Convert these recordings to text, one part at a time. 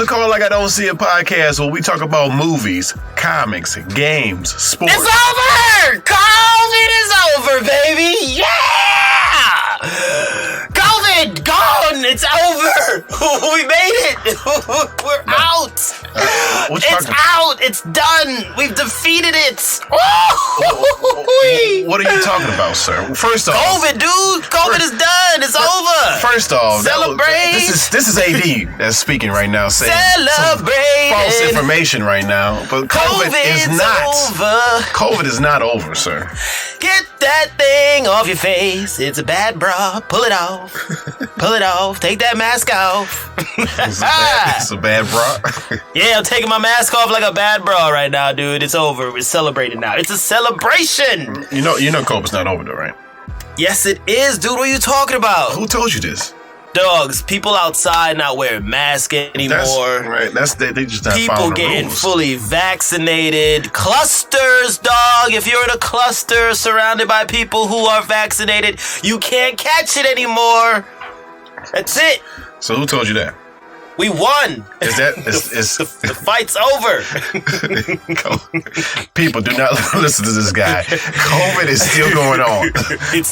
to Call Like I Don't See It podcast where we talk about movies, comics, games, sports. It's over! COVID is over, baby! Yeah! COVID, gone! It's over! We made it! We're out! It's out! It's done! We've defeated it! What are you talking about, sir? First off, COVID, dude! COVID is done! It's over! First off, celebrate! This is AD that's speaking right now, saying celebrate! False information right now. But COVID is not over. COVID is not over, sir. Get that thing off your face. It's a bad bra. Pull it off. Pull it off. Take that mask off. It's a bad bra. Yeah, I'm taking my mask off like a bad bra right now, dude. It's over. We're celebrating now. It's a celebration. You know COVID's not over though, right? Yes, it is, dude. What are you talking about? Who told you this? Dogs, people outside not wearing masks anymore. They just not people getting rules. fully vaccinated. Clusters, dog. If you're in a cluster surrounded by people who are vaccinated, you can't catch it anymore. That's it. So who told you that? We won. The fight's over. People, do not listen to this guy. COVID is still going on.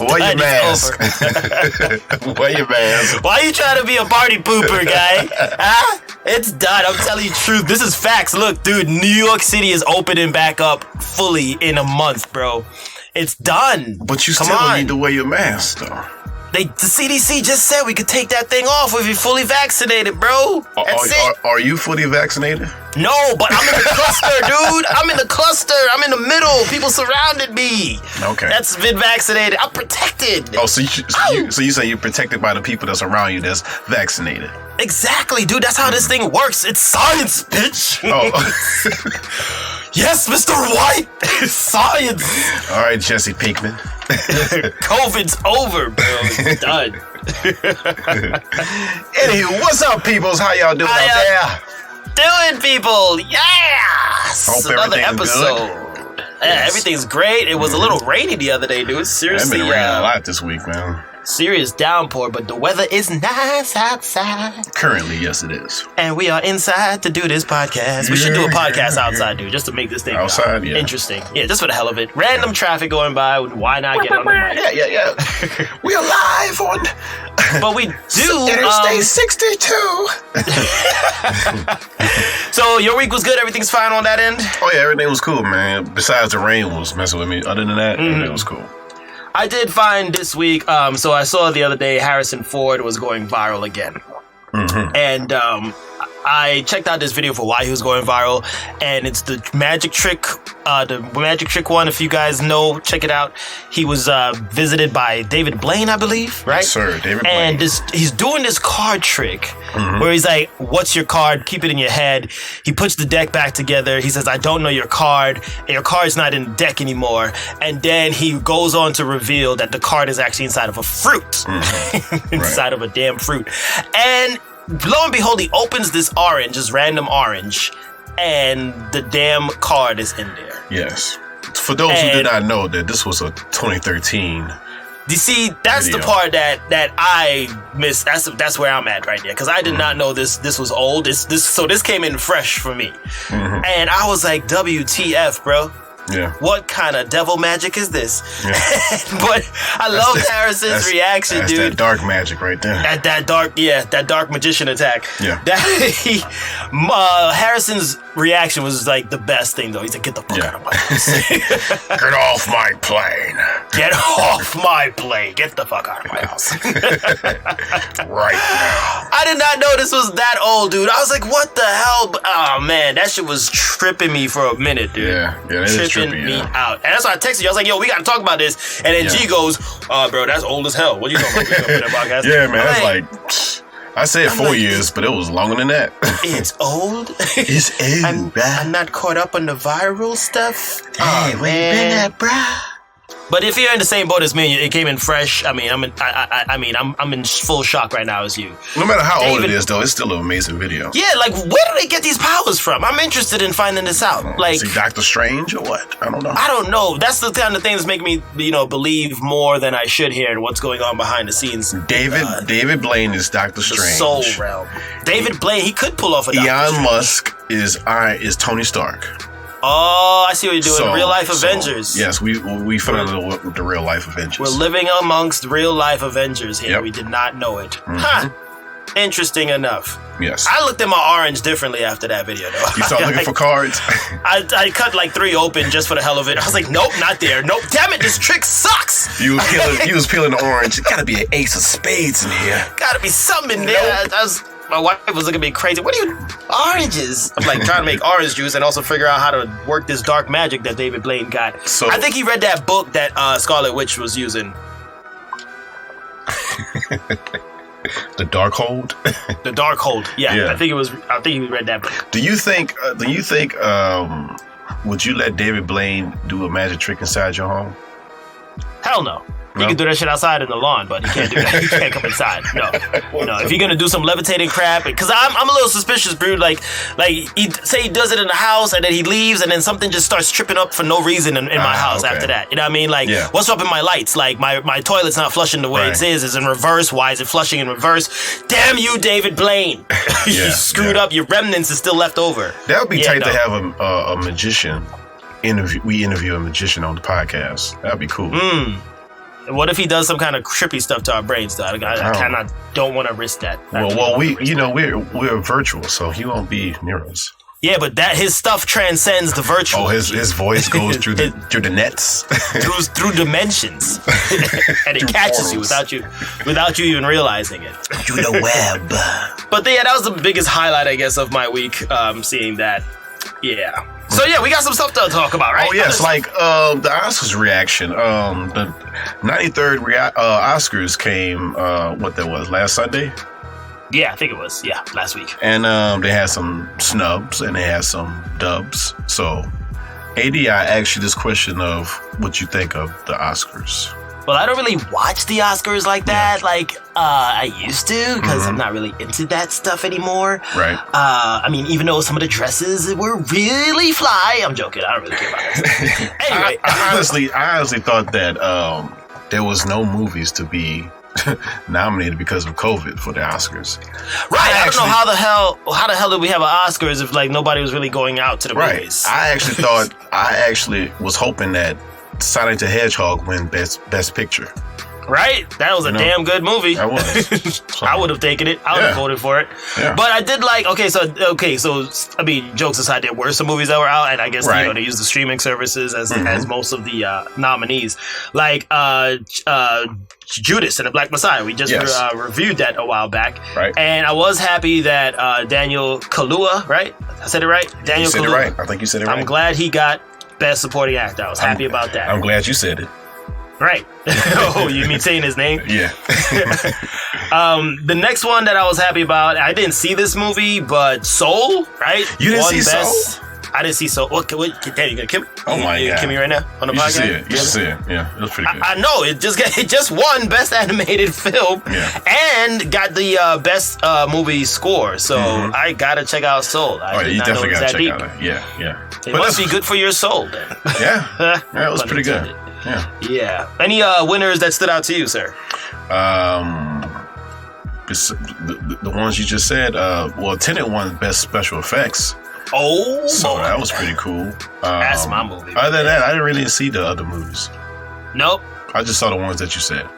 Wear your mask. Wear your mask. Why are you trying to be a party pooper, guy? Huh? It's done. I'm telling you the truth. This is facts. Look, dude, New York City is opening back up fully in a month, bro. It's done. But you still need to wear your mask, though. The CDC just said we could take that thing off if you're fully vaccinated, bro. That's it. Are you fully vaccinated? No, but I'm in the cluster, dude. I'm in the cluster. I'm in the middle. People surrounded me. Okay. That's been vaccinated. I'm protected. Oh, so you say you're protected by the people that's around you that's vaccinated. Exactly, dude. That's how this thing works. It's science, bitch. Oh. Yes, Mr. White. It's science. All right, Jesse Pinkman. COVID's over, bro. It's done. Anywho, what's up, peoples? How y'all doing out there? Doing, people. Yes. Hope another everything's episode. Good. Yeah, Yes. Everything's great. It was a little rainy the other day, dude. Seriously, I've been raining a lot this week, man. Serious downpour, but the weather is nice outside. Currently, yes, it is. And we are inside to do this podcast. We should do a podcast outside, dude, just to make this thing outside, interesting. Yeah, just for the hell of it. Random traffic going by. Why not get on the mic? Yeah. We are live on. But we do. Interstate 62. So your week was good. Everything's fine on that end. Oh yeah, everything was cool, man. Besides the rain was messing with me. Other than that, everything was cool. I did find this week, so I saw the other day Harrison Ford was going viral again. Mm-hmm. And I checked out this video for why he was going viral, and it's the magic trick one. If you guys know, check it out. He was visited by David Blane, I believe, right? Yes, sir, David Blane. And he's doing this card trick where he's like, "What's your card? Keep it in your head." He puts the deck back together. He says, "I don't know your card. And your card's not in the deck anymore." And then he goes on to reveal that the card is actually inside of a fruit, inside of a damn fruit, and lo and behold, he opens this orange, this random orange, and the damn card is in there. Yes. For those who did not know that this was a 2013 you see, that's video. the part that I missed. That's where I'm at right there, because I did not know this was old. So this came in fresh for me, and I was like, WTF, bro. Yeah. What kind of devil magic is this? Yeah. But I love Harrison's reaction, that's dude. That dark magic right there. That dark magician attack. Yeah. Harrison's reaction was like the best thing, though. He's like, "Get the fuck out of my house. Get off my plane. Get off my plane. Get the fuck out of my house." Right now. I did not know this was that old, dude. I was like, what the hell? Oh, man, that shit was tripping me for a minute, dude. Yeah, that is tripping me out. And that's why I texted you. I was like, yo, we got to talk about this. And then G goes, bro, that's old as hell. What are you talking about? We that podcast? Yeah, man, that's like, I said 4 years, but it was longer than that. It's old? It's old, I'm not caught up on the viral stuff. Hey, where you been at, bruh? But if you're in the same boat as me, it came in fresh. I mean, I'm in full shock right now as you. No matter how old it is, though, it's still an amazing video. Yeah, like where do they get these powers from? I'm interested in finding this out. Like, is he Doctor Strange or what? I don't know. That's the kind of thing that's making me, believe more than I should here in what's going on behind the scenes. David Blane is Doctor Strange. The soul realm. David Blane, he could pull off a Doctor Strange. Elon Musk is Tony Stark. Oh, I see what you're doing. Real life Avengers. Yes, we found out the real life Avengers. We're living amongst real life Avengers here. Yep. We did not know it. Mm-hmm. Huh. Interesting enough. Yes. I looked at my orange differently after that video, though. You started looking for cards? I cut like 3 open just for the hell of it. I was like, nope, not there. Nope, damn it, this trick sucks. You was peeling the orange. There gotta be an ace of spades in here. Gotta be something in there. My wife was looking at me crazy. What are you... Oranges? I'm like trying to make orange juice and also figure out how to work this dark magic that David Blane got. So, I think he read that book that Scarlet Witch was using. The Darkhold? The Darkhold. Yeah. I think he read that book. Do you think would you let David Blane do a magic trick inside your home? Hell no. You can do that shit outside in the lawn, but you can't do that. You can't come inside. No. If you're gonna do some levitating crap, because I'm a little suspicious, dude. Like he does it in the house, and then he leaves, and then something just starts tripping up for no reason in my house after that. You know what I mean? Like, what's up in my lights? Like my toilet's not flushing the way it is. It's in reverse. Why is it flushing in reverse? Damn you, David Blane! You screwed up. Your remnants is still left over. That would be tight to have a magician interview. We interview a magician on the podcast. That'd be cool. What if he does some kind of trippy stuff to our brains, though? I don't want to risk that. We're virtual, so he won't be near us. Yeah, but his stuff transcends the virtual. Oh, his voice goes through the nets, through dimensions, and it catches you without you even realizing it. Through the web. But that was the biggest highlight, I guess, of my week. Seeing that, yeah. So we got some stuff to talk about, right? Oh yes, like the Oscars reaction. The 93rd Oscars came. What that was last Sunday? Yeah, I think it was. Yeah, last week. And they had some snubs and they had some dubs. So, AD, I asked you this question of what you think of the Oscars. Well, I don't really watch the Oscars like that. Like, I used to, because I'm not really into that stuff anymore. Right. I mean, even though some of the dresses were really fly. I'm joking. I don't really care about that. Anyway. I honestly thought that there was no movies to be nominated because of COVID for the Oscars. Right. I don't know how the hell did we have an Oscars if like nobody was really going out to the movies. I actually was hoping that Sonic the Hedgehog win Best Picture. Right? That was a damn good movie. That was. So, I would have taken it. I would have voted for it. Yeah. But I did like, so I mean, jokes aside, there were some movies that were out, and I guess they use the streaming services as most of the nominees. Like Judas and the Black Messiah. We just reviewed that a while back. Right. And I was happy that Daniel Kaluuya, right? I said it right? Daniel Kaluuya. You said it right. I think you said it right. I'm glad he got Best Supporting Actor. I was happy about that. I'm glad you said it. Right. Oh, you mean saying his name? Yeah. The next one that I was happy about, I didn't see this movie, but Soul, right? You didn't see Soul? I didn't see Soul. What, damn, you gonna kill me? Oh my God. You kill me right now on the podcast? You should see it. Yeah, it was pretty good. I know. It just won Best Animated Film and got the Best Movie Score. So I gotta check out Soul. You definitely gotta check out it. Yeah. It must be good for your soul then. Yeah, it was pretty good. Yeah. Any winners that stood out to you, sir? The ones you just said. Tenet won Best Special Effects. Oh, so that was pretty cool. That's my movie. Other than that, I didn't really see the other movies. Nope. I just saw the ones that you said.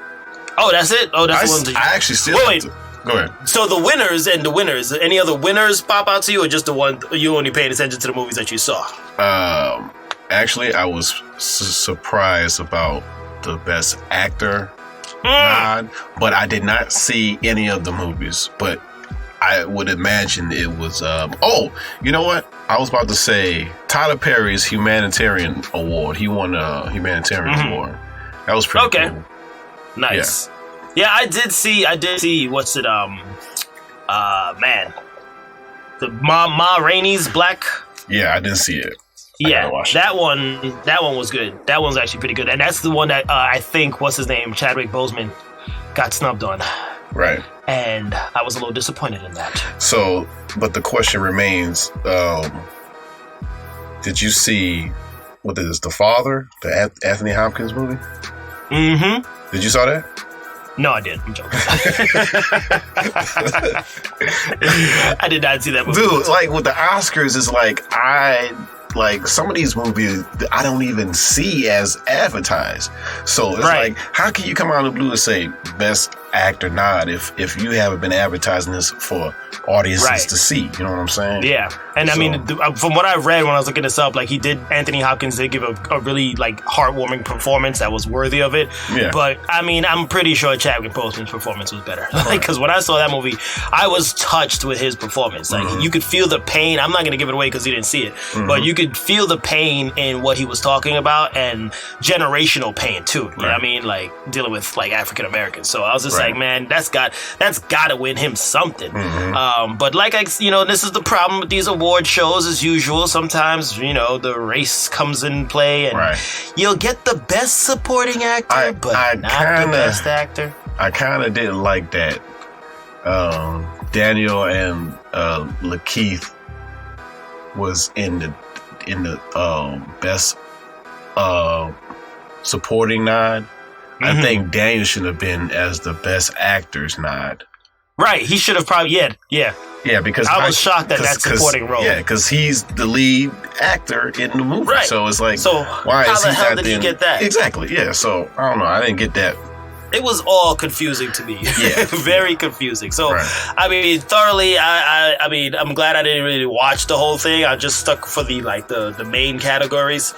Oh, that's it. Oh, that's the ones that you... I actually still. Wait. Go ahead. So the winners. Any other winners pop out to you, or just the one you only paid attention to the movies that you saw? Actually, I was surprised about the Best Actor nod, but I did not see any of the movies. But I would imagine it was. You know what? I was about to say Tyler Perry's Humanitarian Award. He won a Humanitarian Award. That was pretty cool. Nice. Yeah, I did see. What's it? The Ma Rainey's Black. Yeah, I didn't see it. Yeah, that one was good. That one's actually pretty good, and that's the one that I think what's his name, Chadwick Boseman, got snubbed on. Right. And I was a little disappointed in that. So, but the question remains: did you see what is The Father, the Anthony Hopkins movie? Mm-hmm. Did you saw that? No, I did. I'm joking. I did not see that movie. Dude, like with the Oscars, it's like some of these movies I don't even see as advertised. So it's like, how can you come out of the blue and say best actor nod if you haven't been advertising this for audiences to see? You know what I'm saying? Yeah. And I mean, from what I read when I was looking this up, like Anthony Hopkins did give a really like heartwarming performance that was worthy of it. Yeah. But I mean, I'm pretty sure Chadwick Boseman's performance was better. Like, because when I saw that movie, I was touched with his performance. Like, you could feel the pain. I'm not going to give it away because you didn't see it, but you could feel the pain in what he was talking about, and generational pain too. You know what I mean? Like dealing with like African Americans. So I was just like, man, that's got to win him something. But like this is the problem with these award shows as usual. Sometimes the race comes in play, and you'll get the best supporting actor, but not the best actor. I kind of didn't like that. Daniel and Lakeith was in the best supporting nod. I think Daniel should have been as the best actor's nod. Right, he should have probably yeah, because I was shocked at that supporting role. Yeah, because he's the lead actor in the movie. Right. So it's like, why how is the he hell not did then? he get that? Exactly. Yeah. So I don't know. I didn't get that. It was all confusing to me. Yeah. Very confusing. So, I mean, thoroughly, I mean, I'm glad I didn't really watch the whole thing. I just stuck for the main categories.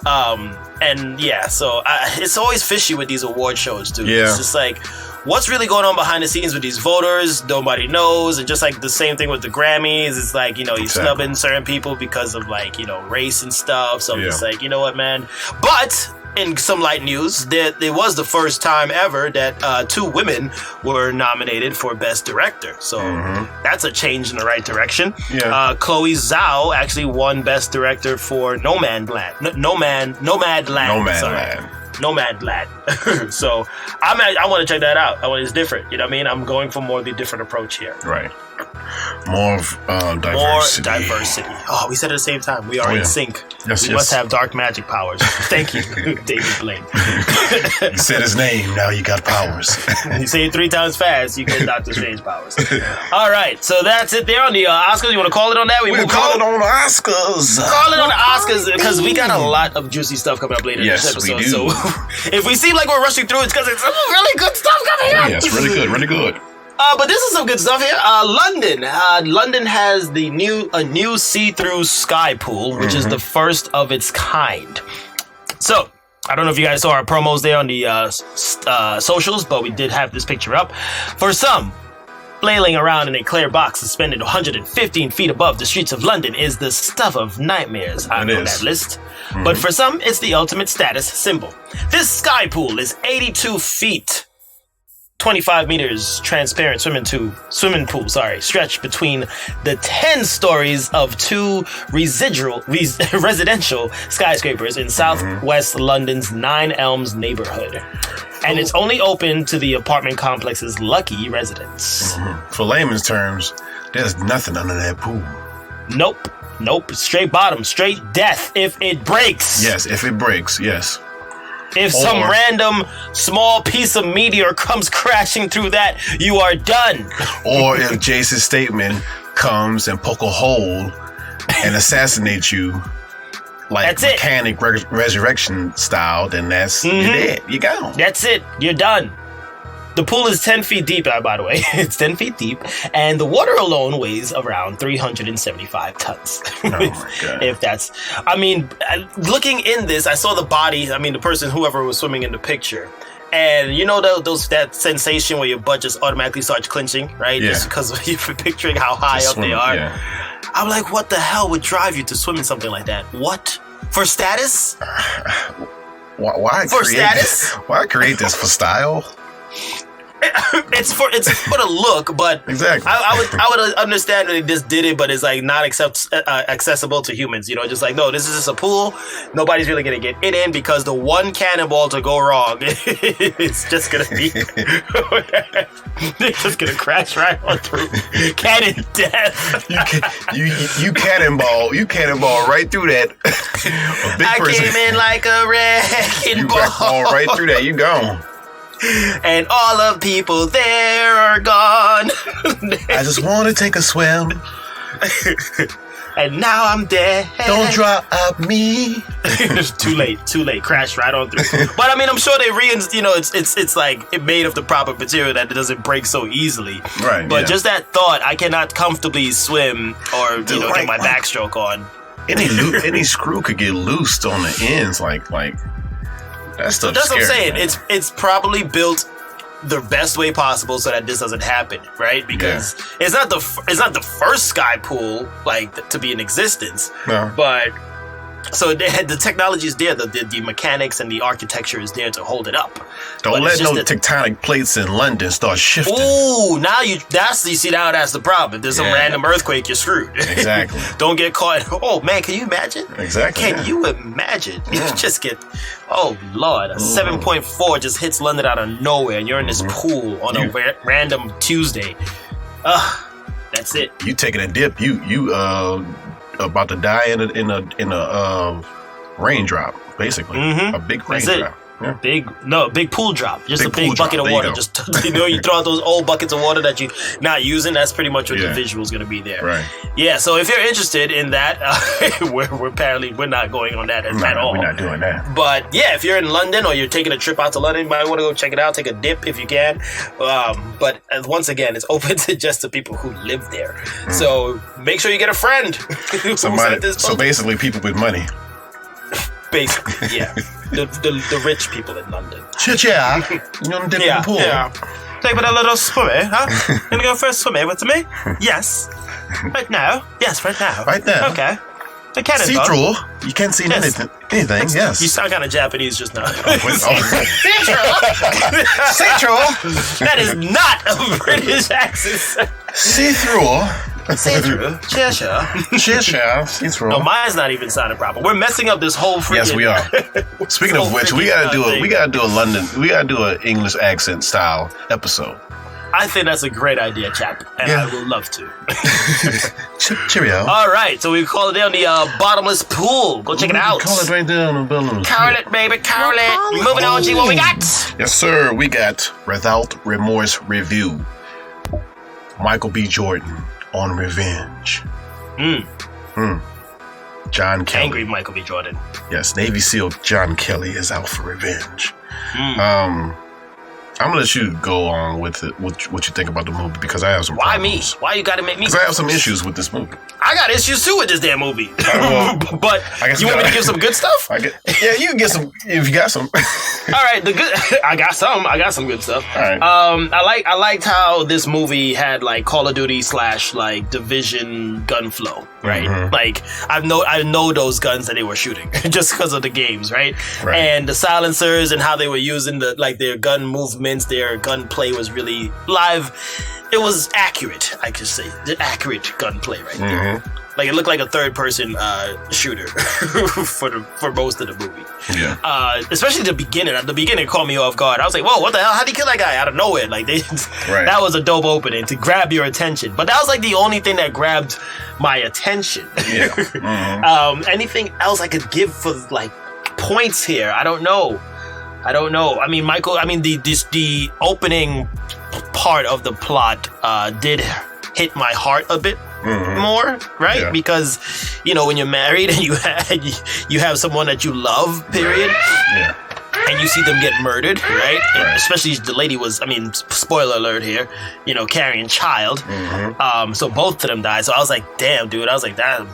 And yeah, so it's always fishy with these award shows, dude. Yeah. It's just like, what's really going on behind the scenes with these voters? Nobody knows. And just like the same thing with the Grammys, it's like, you're snubbing certain people because of like, race and stuff. So I'm just like, you know what, man? But in some light news, that it was the first time ever that 2 women were nominated for Best Director. So that's a change in the right direction. Yeah. Chloe Zhao actually won Best Director for Nomadland. So I want to check that out. It's different. You know what I mean? I'm going for more of the different approach here. Right. More of diversity. More diversity. Oh, we said it at the same time. We are in sync. Yes, we must have dark magic powers. Thank you, David Blane. You said his name. Now you got powers. You say it 3 times fast, you get Doctor Strange powers. All right, so that's it there on the Oscars. You want to call it on that? We'll call it on the Oscars. Call it on the Oscars because we got a lot of juicy stuff coming up later in this episode. We do. So if we seem like we're rushing through, it's because it's really good stuff coming up. Yes, really good, really good. But this is some good stuff here. London. London has a new see-through sky pool, which is the first of its kind. So, I don't know if you guys saw our promos there on the socials, but we did have this picture up. For some, flailing around in a clear box suspended 115 feet above the streets of London is the stuff of nightmares on that list. But for some, it's the ultimate status symbol. This sky pool is 82 feet. 25 meters transparent swimming pool, stretched between the 10 stories of 2 residential skyscrapers in southwest London's Nine Elms neighborhood. And it's only open to the apartment complex's lucky residents. For layman's terms, there's nothing under that pool. Nope. Straight bottom, straight death if it breaks. Yes, if it breaks, yes. If some random small piece of meteor comes crashing through that, you are done. Or if Jason Statham comes and poke a hole and assassinates you, like that's mechanic resurrection style, then that's you're dead. You're gone. That's it. You're done. The pool is 10 feet deep, by the way. It's 10 feet deep, and the water alone weighs around 375 tons. Oh, my God. If that's... I mean, looking in this, I saw the body, the person, whoever was swimming in the picture, and you know that sensation where your butt just automatically starts clenching, right? Yeah. Just because you're picturing how high up they are. Yeah. I'm like, what the hell would drive you to swim in something like that? What? For status? Why for status? Why create this for style? It's for the look, but Exactly. I would understand that they just did it, but it's like not accessible to humans. Just like, no, this is just a pool. Nobody's really gonna get it in because the one cannonball to go wrong, it's just gonna be they're just gonna crash right on through. Cannon death. You cannonball right through that. A big I person came in like a wrecking ball right through that. You gone. And all of people there are gone. I just want to take a swim. And now I'm dead. Don't drop me. It's too late. Crash right on through. But I mean, I'm sure they it's like it made of the proper material that it doesn't break so easily. Right. But just that thought, I cannot comfortably swim or get my backstroke on. Any screw could get loosed on the ends, like that stuff. That's scary, what I'm saying. man. It's probably built the best way possible so that this doesn't happen, right? Because it's not the first sky pool to be in existence, No. but so the technology is there, the mechanics and the architecture is there to hold it up. Don't let no tectonic plates in London start shifting. Ooh, now that's the problem. If there's some random earthquake, you're screwed. Exactly. Don't get caught. Oh man, can you imagine? Exactly. Can you imagine? You just get, oh Lord, a 7.4 just hits London out of nowhere, and you're in this pool on a random Tuesday. That's it. You taking a dip? You about to die in a raindrop, basically. A big raindrop. Yeah. Big pool drop. Just a big pool bucket drop. of water. Just you throw out those old buckets of water that you're not using. That's pretty much what the visual is going to be there. Right. Yeah. So if you're interested in that, we're not going on that at all. We're not doing that. But yeah, if you're in London or you're taking a trip out to London, you might want to go check it out. Take a dip if you can. But once again, it's open to just the people who live there. So make sure you get a friend. So basically, people with money. Basically, yeah. The rich people in London. Yeah. You know, dip in the pool. Yeah. Take a little swimmy, huh? Gonna go for a swimmy with me? Yes. Right now? Yes, right now. Right now. Okay. The cannon. See through. You can't see anything. Yes. You sound kind of Japanese just now. See-through. That is not a British accent. See-through. See-through. Cheer. See-through. No, mine's not even sounding proper. We're messing up this whole freaking... Yes, we are. Speaking of which, we gotta do an English accent style episode. I think that's a great idea, chap, and I would love to. Cheerio. All right, so we call it down the bottomless pool. Go check it out. Call it right down the bottomless pool. Call it, baby, call it. Moving on, G, what we got? Yes, sir. We got Without Remorse Review. Michael B. Jordan on revenge. John Kelly. Angry Michael B. Jordan. Yes, Navy SEAL John Kelly is out for revenge. I'm gonna let you go on with it, what you think about the movie, because I have some problems. Why you gotta make me? Because I have some issues with this movie. I got issues too with this damn movie. But I guess you want me to give some good stuff? You can get some if you got some. All right, I got some good stuff. All right. I liked how this movie had like Call of Duty / like Division gun flow, right? Mm-hmm. Like I know those guns that they were shooting just because of the games, right? And the silencers and how they were using their gun movements, their gunplay was really live. It was accurate, I could say. The accurate gunplay right there. Like it looked like a third-person shooter for most of the movie. Yeah. Especially the beginning. At the beginning, it caught me off guard. I was like, "Whoa, what the hell? How'd he kill that guy out of nowhere?" Like that was a dope opening to grab your attention. But that was like the only thing that grabbed my attention. Yeah. Anything else I could give for like points here? I don't know. I mean, the opening part of the plot did hit my heart a bit more, right? Yeah. Because, when you're married and you have someone that you love, period. Yeah. And you see them get murdered, right? Especially the lady was, spoiler alert here, carrying child. So both of them died. So I was like, damn, dude. I was like, that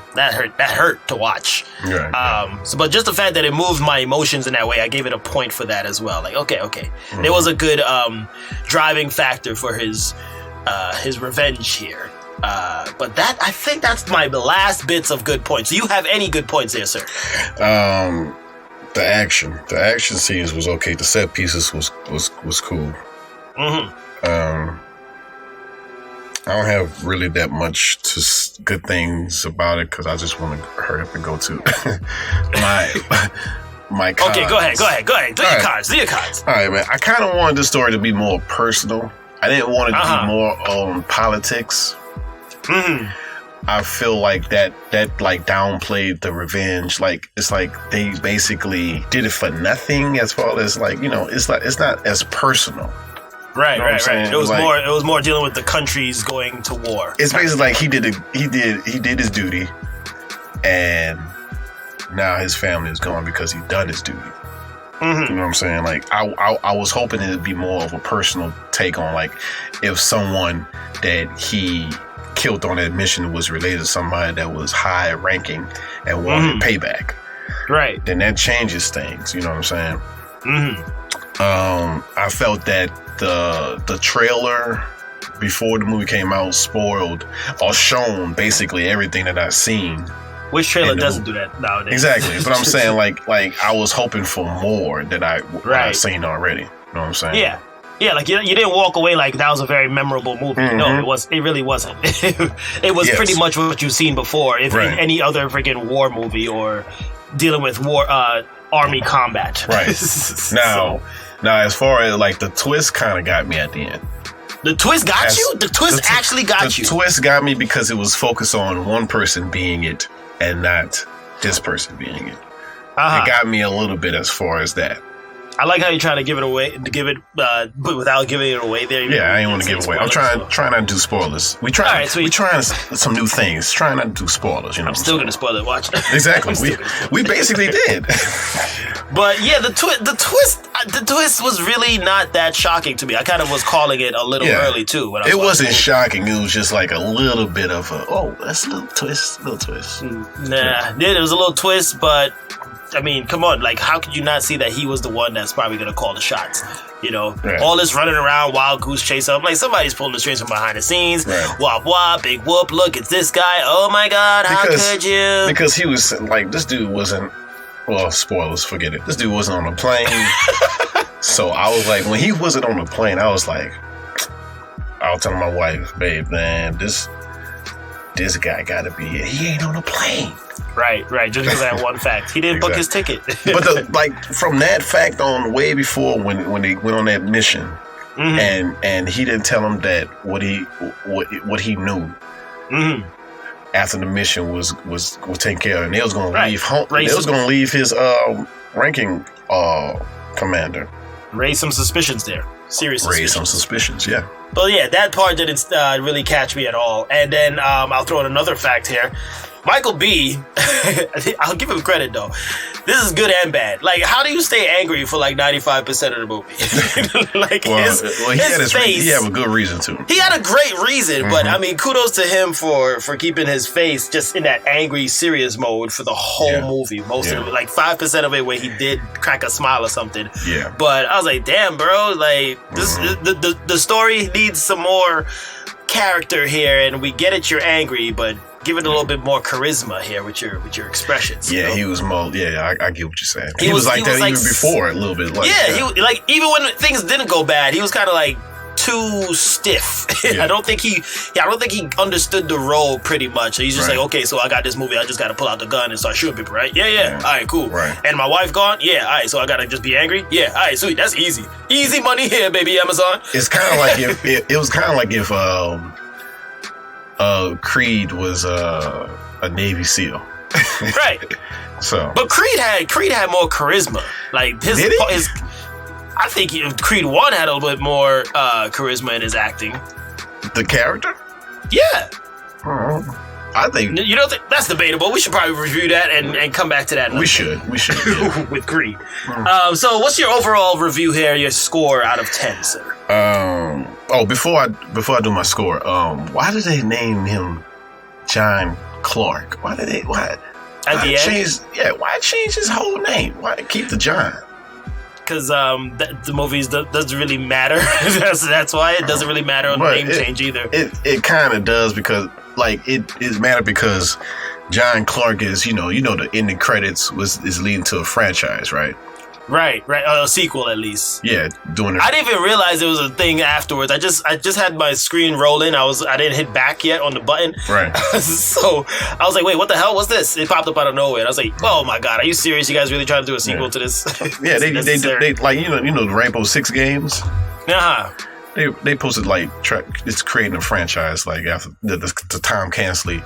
hurt to watch. But just the fact that it moved my emotions in that way, I gave it a point for that as well. Like, okay. There was a good driving factor for his revenge here. But I think that's my last bits of good points. Do you have any good points there, sir? The action scenes was okay. The set pieces was cool. I don't have really that much good things about it because I just want to hurry up and go to my cards. Okay, go ahead. Do your cards. All right, man. I kind of wanted this story to be more personal. I didn't want it to be more on politics. Mm-hmm. I feel like that like downplayed the revenge. Like it's like they basically did it for nothing. As far as like it's not as personal. Right. It was like, more dealing with the countries going to war. It's basically like he did his duty, and now his family is gone because he done his duty. Mm-hmm. You know what I'm saying? Like I was hoping it'd be more of a personal take on like if someone that he killed on that mission was related to somebody that was high ranking and wanted payback. Right. Then that changes things. You know what I'm saying? Mm-hmm. I felt that the trailer before the movie came out spoiled or shown basically everything that I've seen. Which trailer doesn't do that nowadays? Exactly. But I'm saying like I was hoping for more than I've seen already. You know what I'm saying? Yeah. Yeah, like you didn't walk away like that was a very memorable movie. Mm-hmm. No, it really wasn't. It was pretty much what you've seen before. If in any other freaking war movie or dealing with war army combat. Right. Now as far as like the twist kind of got me at the end. The twist got you? The twist actually got you. The twist got me because it was focused on one person being it and not this person being it. It got me a little bit as far as that. I like how you're trying to give it away, but without giving it away there. Yeah, I ain't want to give it away. I'm trying not to do spoilers. We trying some new things. Trying not to do spoilers. You know, I'm still gonna spoil it. Watch. Exactly. we basically did. But yeah, the twist was really not that shocking to me. I kind of was calling it a little early too. It wasn't shocking. It was just like a little bit of that's a little twist. Nah, it was a little twist, but. I mean, come on, like, how could you not see that he was the one that's probably going to call the shots? You know, all this running around, wild goose chase up, like somebody's pulling the strings from behind the scenes. Right. Wop, wop, big whoop, look, it's this guy. Oh my God, how could you? Because he was, like, this dude wasn't, well, spoilers, forget it. This dude wasn't on the plane. So I was like, when he wasn't on the plane, I was like, I was telling my wife, babe, man, this guy got to be, he ain't on the plane. Right. Just because of that one fact, he didn't book his ticket. But from that fact on, way before when they went on that mission, and he didn't tell him that what he knew after the mission was taken care of, and they was going to leave home. They was going to leave his ranking commander. Raise some suspicions there. Serious suspicions. Raise some suspicions, yeah. Well, yeah, that part didn't really catch me at all. And then I'll throw in another fact here. Michael B, I'll give him credit though. This is good and bad. Like, how do you stay angry for like 95% of the movie? Like, his face. He had a good reason to. He had a great reason, but I mean, kudos to him for keeping his face just in that angry, serious mode for the whole movie. Most of it, like 5% of it, where he did crack a smile or something. Yeah. But I was like, damn, bro, like this, the story needs some more character here, and we get it. You're angry, but. Give it a little bit more charisma here with your expressions. Yeah, you know? He was more. Yeah, I get what you're saying. He was like that even before a little bit. Like, he like even when things didn't go bad, he was kind of like too stiff. I don't think he understood the role pretty much. So he's just like, okay, so I got this movie. I just got to pull out the gun and start shooting people, right? Yeah. All right, cool. Right. And my wife gone. Yeah. All right, so I got to just be angry. Yeah. All right, sweet. That's easy. Easy money here, baby. Amazon. It's kind of like it was kind of like if. Creed was a Navy SEAL, right? So, but Creed had more charisma. Like his, I think Creed 1 had a little bit more charisma in his acting. The character, yeah. I think you don't think that's debatable. We should probably review that and come back to that. We should yeah. With Creed. So, what's your overall review here? Your score out of 10, sir? Before I do my score, why did they name him John Clark? Why change his whole name? Why keep the John? Because the movies doesn't really matter. that's why it doesn't really matter on the name change either. It kind of does because like it matter because John Clark is you know the ending credits is leading to a franchise, right? Right. A sequel at least. Yeah, doing it. I didn't even realize it was a thing afterwards. I just had my screen rolling. I didn't hit back yet on the button. Right. So I was like, wait, what the hell was this? It popped up out of nowhere. And I was like, oh my god, are you serious? You guys really trying to do a sequel to this? Yeah, they like you know the Rainbow Six games. They posted like it's creating a franchise like after the Tom Cansley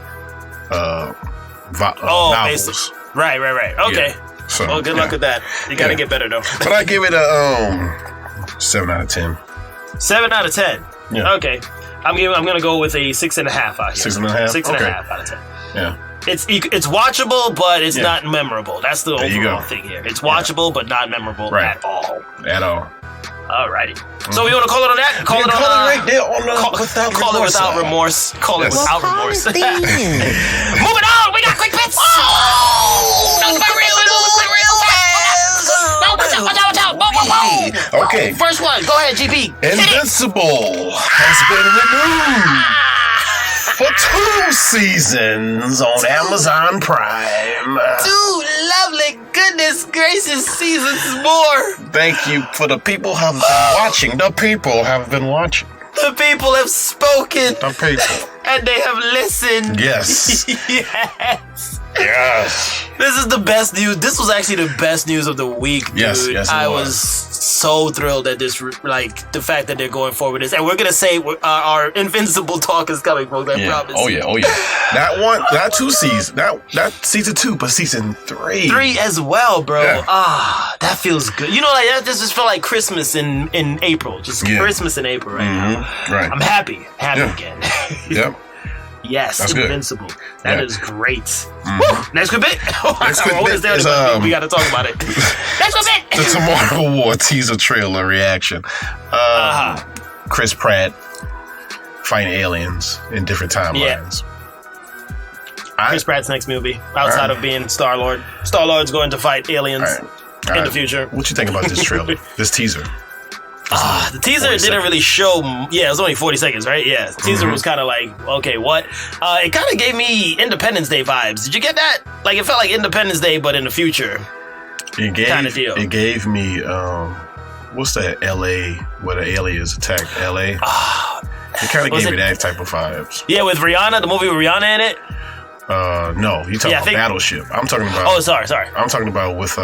novels. Right. Okay. Yeah. So, well, good luck with that. You got to get better though. But I give it a 7 out of 10. 7 out of 10. Yeah. Okay. I'm gonna go with a 6.5 out here. 6.5. 6.5 out of 10. Yeah. It's watchable, but it's not memorable. That's the overall thing here. It's watchable, but not memorable at all. At all. Alrighty. So we want to call it on that? Call it right there on without remorse. Call it without remorse. Moving on. We got quick bits. Okay. First one. Go ahead, GP. Invincible has been renewed for 2 seasons on Amazon Prime. 2 lovely, goodness gracious seasons more. Thank you for the people have been watching. The people have been watching. The people have spoken. The people. And they have listened. Yes. Yes. This is the best news. This was actually the best news of the week, dude. Yes, I was so thrilled at this, like, the fact that they're going forward with this. And we're going to say our Invincible talk is coming, folks. I promise. Oh, yeah. Not 2 seasons. Not season 2, but season 3. 3 as well, bro. Yeah. That feels good. You know, like, that just felt like Christmas in April. Just Christmas in April right now. Right. I'm happy again. Yep. Yes, that's Invincible. Good. That is great. Mm-hmm. Next quick bit. Next quick bit is, we got to talk about it. Next quick bit. The Tomorrow War teaser trailer reaction. Chris Pratt fighting aliens in different timelines. Yeah. Chris Pratt's next movie, outside of being Star-Lord. Star-Lord's going to fight aliens in the future. What you think about this trailer? This teaser? The teaser didn't really show. Yeah, it was only 40 seconds, right? Yeah, the teaser was kind of like, okay, what? It kind of gave me Independence Day vibes. Did you get that? Like, it felt like Independence Day, but in the future. Kind of deal. It gave me, what's that LA, where the aliens attack LA? It kind of gave me that type of vibes. Yeah, with Rihanna, the movie with Rihanna in it? No, you talking about Battleship. I'm talking about. Oh, sorry. I'm talking about with,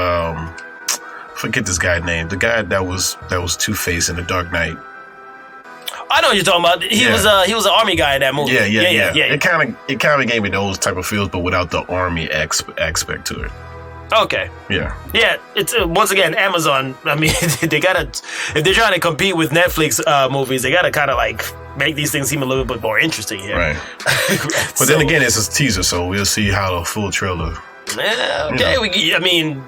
forget this guy's name. The guy that was Two-Face in The Dark Knight. I know what you're talking about. He was an army guy in that movie. Yeah. It kind of gave me those type of feels, but without the army aspect to it. Okay. Yeah. It's once again Amazon. I mean, they gotta, if they're trying to compete with Netflix movies, they gotta kind of like make these things seem a little bit more interesting here. Right. But then again, it's a teaser, so we'll see how the full trailer. Yeah. Okay. I mean,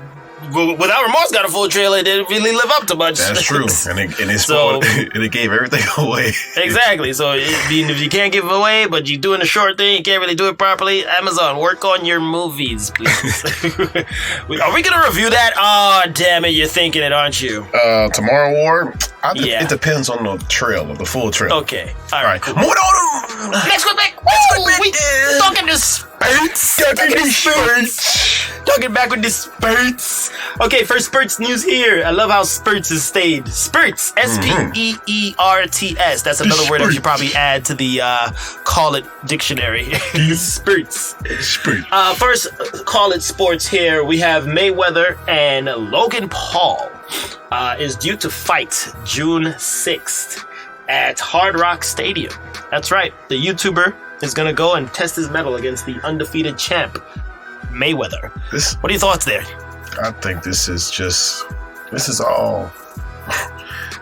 Without Remorse got a full trailer, it didn't really live up to much. That's true, and it gave everything away. Exactly. So if you can't give it away, but you're doing a short thing, you can't really do it properly. Amazon, work on your movies, please. Are we gonna review that? Oh, damn it! You're thinking it, aren't you? Tomorrow War. It depends on the trailer, the full trailer. Okay. All right. Cool. Moving on. Next one, back. We talking to spurts. Talking back with the spurts. Okay, first spurts news here. I love how spurts is stayed. Spurts. SPEERTS. That's another word I should probably add to the Call It dictionary. Spurts. First, Call It sports here. We have Mayweather and Logan Paul is due to fight June 6th at Hard Rock Stadium. That's right. The YouTuber is going to go and test his mettle against the undefeated champ, Mayweather. What are your thoughts there? I think this is all.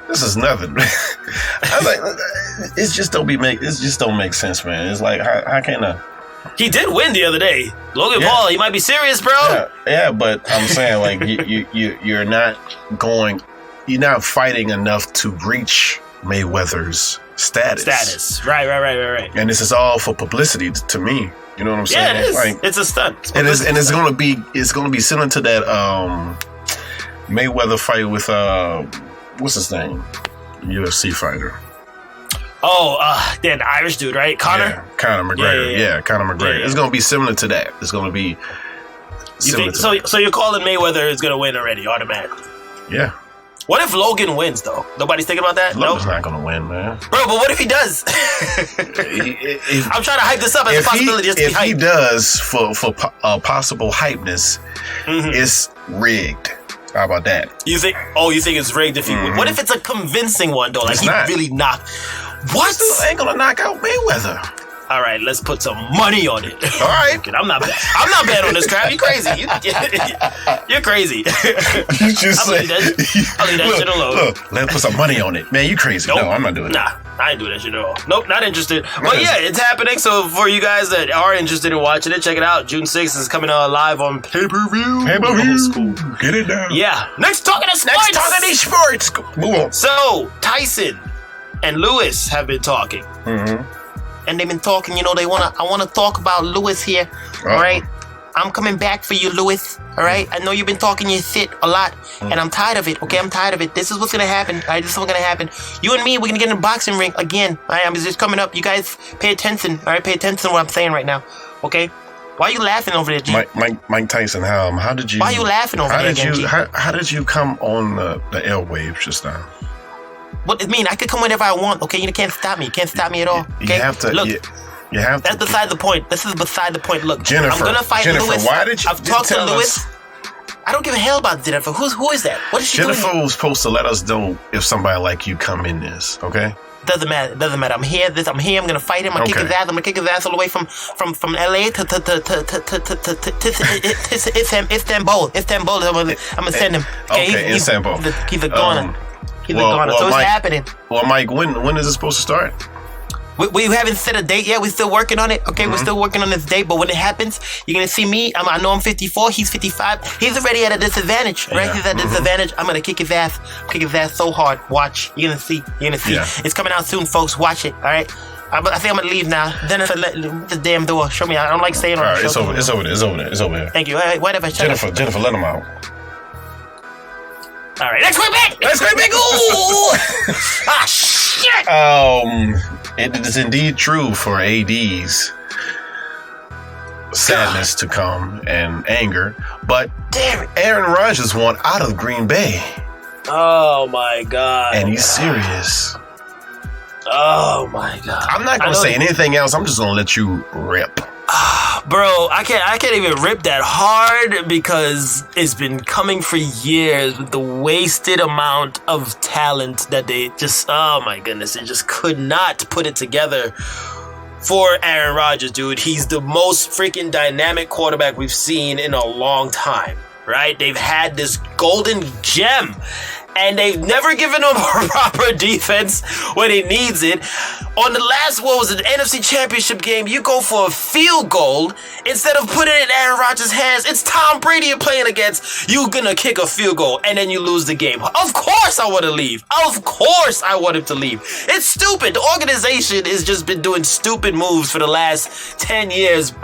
This is nothing. I like it just don't make sense, man. It's like how can I? He did win the other day. Logan Paul, he might be serious, bro. Yeah, but I'm saying like you're not fighting enough to reach Mayweather's status. Right. And this is all for publicity to me. You know what I'm saying? Yeah, it is. Like, it's a stunt. It's gonna be similar to that Mayweather fight with what's his name? UFC fighter. Oh, the Irish dude, right? Conor? Yeah, Conor McGregor. Yeah, Conor McGregor. Yeah. It's gonna be similar to that. It's gonna be so you're calling Mayweather is gonna win already, automatically? Yeah. What if Logan wins, though? Nobody's thinking about that? Logan's not going to win, man. Bro, but what if he does? I'm trying to hype this up as a possibility just to be hyped. If he does, for possible hypeness, it's rigged. How about that? You think it's rigged if he wins? What if it's a convincing one, though? Like, he really knocked... What? Still ain't going to knock out Mayweather. All right, let's put some money on it. All right. I'm not bad on this crap. You crazy. You're crazy. You just I'll leave that shit alone. Look, let's put some money on it. Man, you crazy. Nope. No, I'm not doing that. Nah, I ain't doing that shit at all. Nope, not interested. But yeah, it's happening. So for you guys that are interested in watching it, check it out. June 6th is coming live on pay-per-view. Pay-per-view. Get it down. Yeah. Next talking of sports. Move on. So, Tyson and Lewis have been talking. And they've been talking, I want to talk about Lewis here, all right? I'm coming back for you, Lewis, all right? I know you've been talking your shit a lot, and I'm tired of it, okay? I'm tired of it. This is what's going to happen, all right? This is what's going to happen. You and me, we're going to get in a boxing ring again, all right? I'm just coming up. You guys pay attention, all right? Pay attention to what I'm saying right now, okay? Why are you laughing over there, G? Mike Tyson, how did you... Why are you laughing over there again, G? How did you come on the airwaves just now? What does it mean? I could come whenever I want, okay? You can't stop me. You can't stop me at all, okay? You have to... Look, you have that's beside the point. This is beside the point. Look, Jennifer, I'm going to fight Lewis. Why did you... I've talked to Lewis. I don't give a hell about Jennifer. Who is that? What is she doing? Jennifer was supposed to let us know if somebody like you come in this, okay? Doesn't matter. I'm here. I'm gonna fight him. I'm gonna kick his ass. I'm gonna kick his ass all the way from LA to Istanbul. I'm gonna send him. Okay, Istanbul. He's a goner. He's a goner. So it's happening. Well, Mike, when is it supposed to start? We haven't set a date yet. We're still working on it. Okay, we're still working on this date. But when it happens, you're gonna see me. I know I'm 54. He's 55. He's already at a disadvantage, right? Yeah. He's at a disadvantage. I'm gonna kick his ass. Kick his ass so hard. Watch. You're gonna see. Yeah. It's coming out soon, folks. Watch it. All right. I think I'm gonna leave now. Dennis, let the damn door. Show me. I don't like staying on. All right, it's over there. Thank you. All right, whatever. Jennifer, let him out. All right, let's go back. Ooh. Ah, shit. It is indeed true for AD's sadness to come and anger, but damn, Aaron Rodgers won out of Green Bay. Oh my God. And he's serious. Oh my God. I'm not gonna say anything else. I'm just gonna let you rip. Bro, I can't even rip that hard because it's been coming for years with the wasted amount of talent that they just, oh my goodness, they just could not put it together for Aaron Rodgers, dude. He's the most freaking dynamic quarterback we've seen in a long time, right? They've had this golden gem and they've never given him a proper defense when he needs it. On the last, NFC Championship game, you go for a field goal instead of putting it in Aaron Rodgers' hands. It's Tom Brady you're playing against. You're gonna kick a field goal and then you lose the game. Of course I want to leave. Of course I want him to leave. It's stupid. The organization has just been doing stupid moves for the last 10 years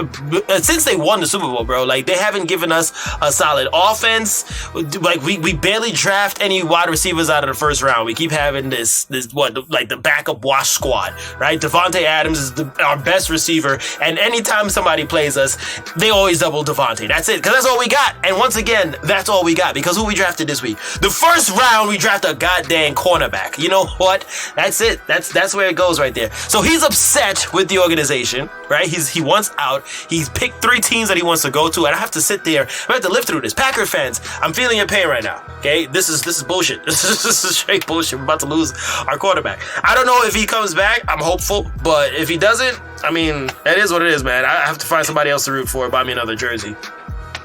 since they won the Super Bowl, bro. Like, they haven't given us a solid offense. Like, we barely draft any wide receivers out of the first round. We keep having this the backup wash squad, right? Devontae Adams is our best receiver, and anytime somebody plays us, they always double Devontae. That's it, because that's all we got. And once again, that's all we got, because who we drafted this week? The first round, we drafted a goddamn cornerback. You know what? That's it. That's where it goes right there. So he's upset with the organization, right? He wants out. He's picked 3 teams that he wants to go to, and I have to sit there. I have to live through this. Packer fans, I'm feeling your pain right now. Okay, this is bullshit. This is straight bullshit. We're about to lose our quarterback. I don't know if he comes back. I'm hopeful, but if he doesn't, I mean, it is what it is, man. I have to find somebody else to root for. Buy me another jersey.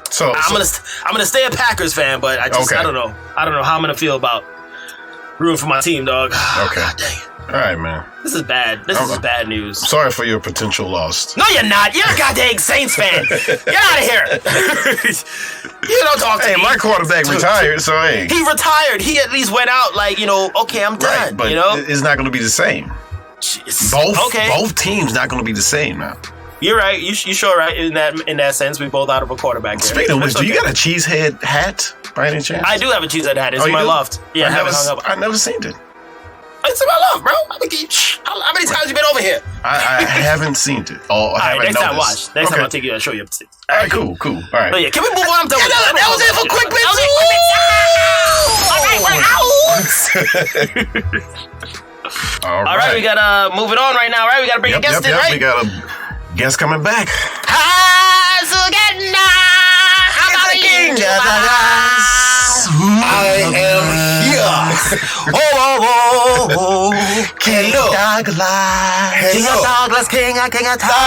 So I'm gonna stay a Packers fan, but I don't know. I don't know how I'm gonna feel about rooting for my team, dog. Okay. God dang it. All right, man. This is bad. This is bad news. Sorry for your potential loss. No, you're not. You're a goddamn Saints fan. Get out of here. You don't talk to me. Hey, my quarterback retired, so hey. He retired. He at least went out like, okay, I'm done. Right, but it's not going to be the same. Both teams not going to be the same now. You're right. You sure right in that sense. We both out of a quarterback. Speaking of which, do you got a cheesehead hat by any chance? I do have a cheesehead hat. It's in my loft. Yeah, I haven't hung up. I never seen it. It's in my loft, bro. How many times you been over here? I haven't seen it. All right, next time watch. Next time I'll take you and show you upstairs. All right, cool. All right. But yeah, can we move on? I'm done with that. That was it for quick bits. All right, we gotta move it on right now, right? We gotta bring a guest in, right? We got a guest coming back. How about King Thuglas? I am here. King Thuglas. King Thuglas. King Thuglas.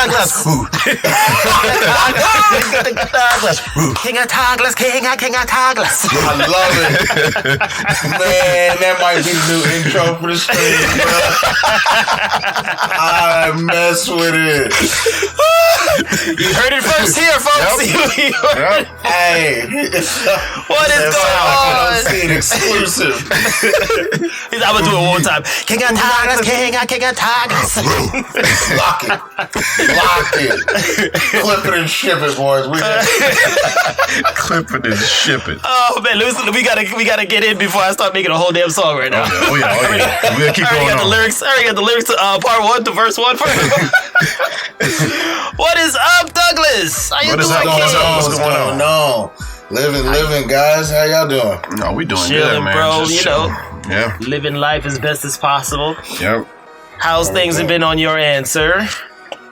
King Thuglas. King Thuglas. I love it. Man, that might be the new intro for the stream, bro. I mess with it. You heard it first here, folks. Yep. Hey. What is going on? I'm seeing exclusive. I'm gonna do it one more time. King Thuglas. King Thuglas. Lock it. Lock it. Clip it and ship it, boys. Clip it and ship it. Oh man, listen, we gotta get in before I start making a whole damn song right now. Oh yeah. We'll keep going on. I already got the lyrics to part 1 to verse 1 for What is up, Douglas? How you doing, King? What's going on? No. Living, guys. How y'all doing? No, we doing Chilling, good, man. bro. Just You chilling. know, Yeah. living life as best as possible. Yep. How's things been on your end, sir?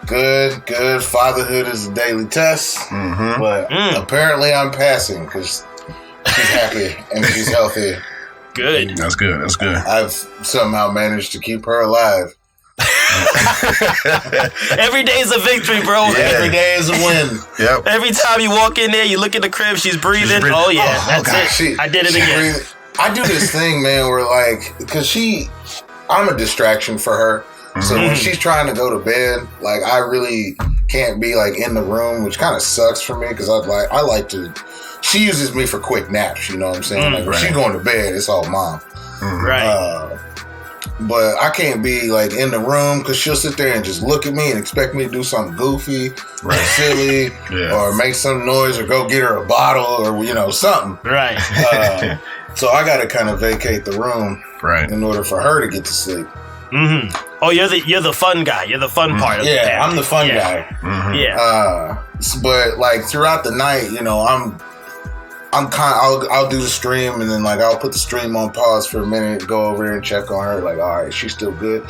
Good. Fatherhood is a daily test, but apparently I'm passing because she's happy and she's healthy. Good. That's good. I've somehow managed to keep her alive. Every day is a victory, bro. Yeah. Every day is a win. Yep. Every time you walk in there, you look in the crib, she's breathing. Oh yeah, that's it. I did it again. I do this thing, man, where like, because I'm a distraction for her. So when she's trying to go to bed, like I really can't be like in the room, which kind of sucks for me because I like to. She uses me for quick naps. You know what I'm saying? Like when she's going to bed, it's all mom. Right. But I can't be like in the room because she'll sit there and just look at me and expect me to do something goofy or silly or make some noise or go get her a bottle or something. Right. So I got to kind of vacate the room in order for her to get to sleep. Oh, you're the fun guy. You're the fun part of the family. I'm the fun guy. Yeah. But like throughout the night, I'll do the stream and then like I'll put the stream on pause for a minute, go over there and check on her. Like, all right, she's still good.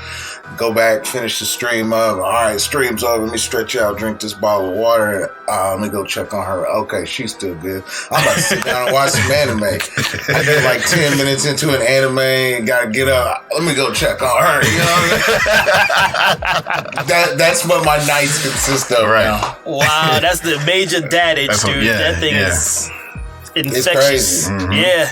Go back, finish the stream up. All right, stream's over. Let me stretch out, drink this bottle of water. Let me go check on her. Okay, she's still good. I'm about to sit down and watch some anime. I get like 10 minutes into an anime and gotta get up. Let me go check on her. You know what I mean? That's what my nights consist of now. Wow, that's the major dadage, dude. That thing is infectious. Yeah.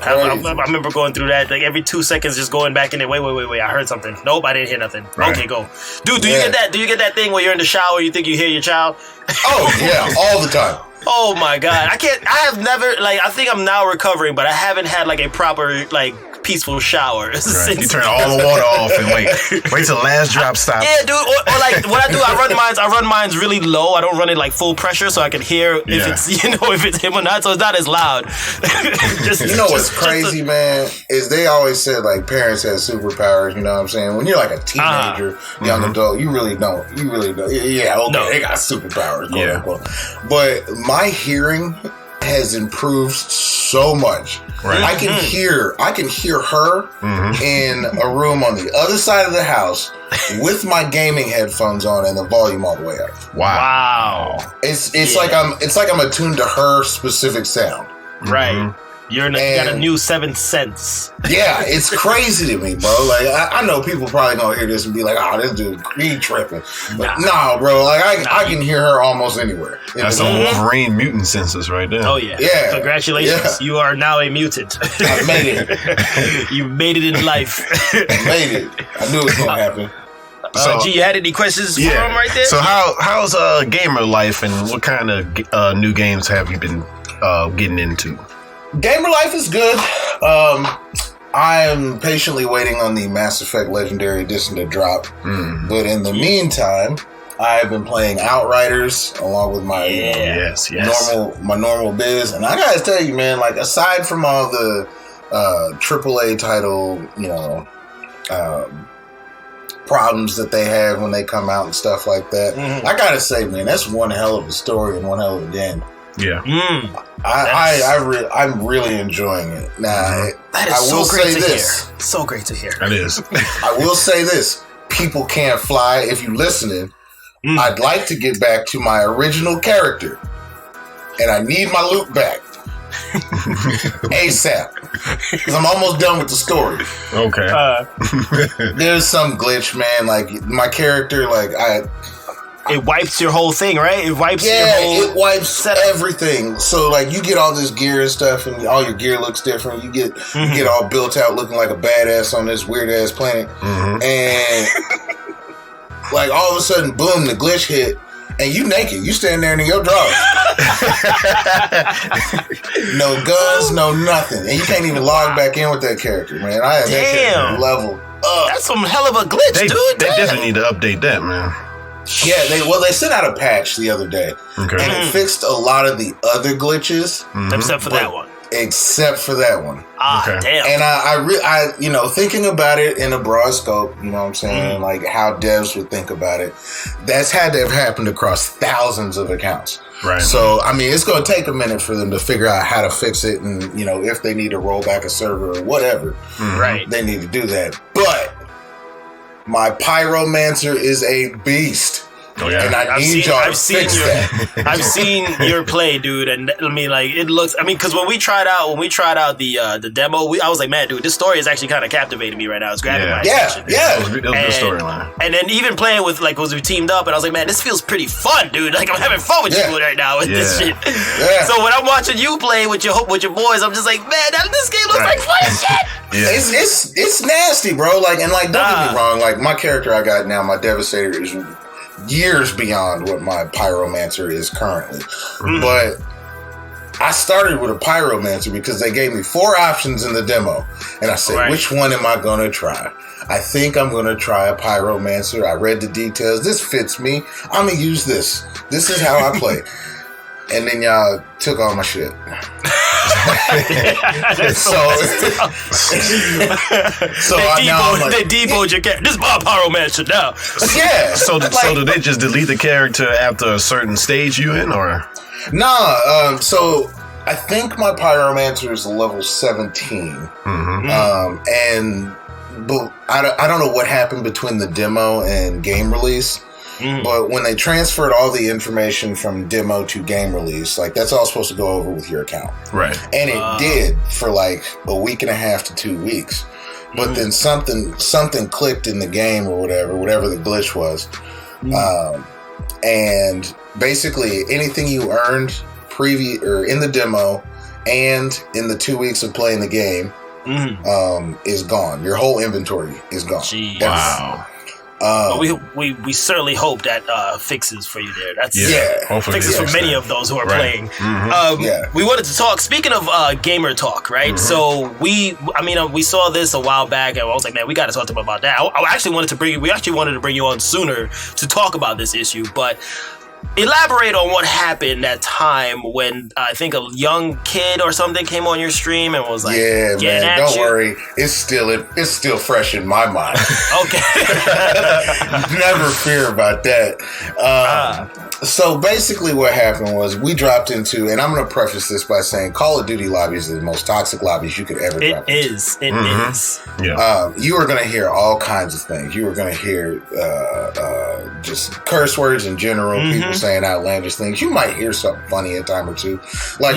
I remember going through that. Like every 2 seconds, just going back in there. Wait. I heard something. Nope, I didn't hear nothing. Right. Okay, go. Dude, do you get that? Do you get that thing where you're in the shower, you think you hear your child? Oh yeah, all the time. Oh my God, I have never I think I'm now recovering, but I haven't had like a proper peaceful shower. Right. You turn all the water off and wait till the last drop stops. Yeah, dude. Or like what I do, I run mines really low. I don't run it like full pressure, so I can hear if it's if it's him or not. So it's not as loud. What's crazy, man, is they always said like parents have superpowers. You know what I'm saying? When you're like a teenager, young adult, you really don't. Yeah, okay, they got superpowers. Quote unquote. But my hearing has improved so much. Right. I can hear her in a room on the other side of the house with my gaming headphones on and the volume all the way up. Wow. It's like I'm attuned to her specific sound. Right. You got a new seventh sense. Yeah, it's crazy to me, bro. Like I know people probably gonna hear this and be like, "Oh, this dude, he tripping." But nah, bro. Like I can hear her almost anywhere. That's some Wolverine mutant senses right there. Oh yeah. Congratulations, you are now a mutant. I made it. You made it in life. I made it. I knew it was gonna happen. So, you had any questions for him right there? So how's gamer life and what kind of new games have you been getting into? Gamer life is good. I am patiently waiting on the Mass Effect Legendary Edition to drop. But in the meantime, I have been playing Outriders along with my normal biz. And I gotta tell you, man, like aside from all the AAA title, problems that they have when they come out and stuff like that, I gotta say, man, that's one hell of a story and one hell of a game. Yeah. I'm really enjoying it. Now, that is I will so great say to this. hear. So great to hear. It is. I will say this. People can't fly. If you're listening, I'd like to get back to my original character. And I need my loot back. ASAP. Because I'm almost done with the story. Okay. There's some glitch, man. Like, my character, like, it wipes your whole thing, right? It wipes your whole it wipes setup. Everything. So like you get all this gear and stuff, and all your gear looks different. You get all built out, looking like a badass on this weird ass planet, and like all of a sudden, boom, the glitch hit, and you naked. You stand there in your drawers, no guns, no nothing, and you can't even log back in with that character, man. I had that character level up. That's some hell of a glitch, dude. They definitely need to update that, man. Yeah, they sent out a patch the other day, and it fixed a lot of the other glitches, except for that one. Except for that one. Damn. And I you know, thinking about it in a broad scope, you know what I'm saying, like how devs would think about it. That's had to have happened across thousands of accounts. Right. So I mean, it's going to take a minute for them to figure out how to fix it, and you know, if they need to roll back a server or whatever, right, they need to do that. But my pyromancer is a beast. Oh, yeah. And I need y'all to fix that. I've seen your play, dude, and I mean, like, it looks. I mean, because when we tried out the demo, I was like, man, dude, this story is actually kind of captivating me right now. It's grabbing my attention. Yeah, it was a good storyline. And then even playing with like, was we teamed up, and I was like, man, this feels pretty fun, dude. Like, I'm having fun with you right now with this shit. Yeah. So when I'm watching you play with your boys, I'm just like, man, this game looks like fun as shit. Yeah. It's nasty, bro. Like, and like, don't get me wrong. Like, my character I got now, my Devastator is years beyond what my pyromancer is currently. But I started with a pyromancer because they gave me 4 options in the demo, and I said, which one am I going to try? I think I'm going to try a pyromancer. I read the details. This fits me. I'm going to use this. This is how I play. And then y'all took all my shit. They deboed your character. This is my pyromancer now. Yeah. So did they just delete the character after a certain stage you in, or? Nah. So I think my pyromancer is level 17. But I don't know what happened between the demo and game release. But when they transferred all the information from demo to game release, like that's all supposed to go over with your account. Right. And it did for like a week and a half to 2 weeks. But then something clicked in the game or whatever the glitch was. And basically anything you earned in the demo and in the 2 weeks of playing the game is gone. Your whole inventory is gone. Jeez. Wow. But we certainly hope that fixes for you there. That's fixes for many of those who are playing. We wanted to talk. Speaking of gamer talk, right? So we saw this a while back, and I was like, man, we got to talk to them about that. We actually wanted to bring you on sooner to talk about this issue, but. Elaborate on what happened that time when I think a young kid or something came on your stream and was like, "Yeah, man, don't worry, it's still fresh in my mind." Okay, never fear about that. So basically, what happened was we dropped into, and I'm going to preface this by saying, Call of Duty lobbies are the most toxic lobbies you could ever drop into. It is. Yeah. You are going to hear all kinds of things. You are going to hear just curse words in general. People saying outlandish things. You might hear something funny a time or two. Like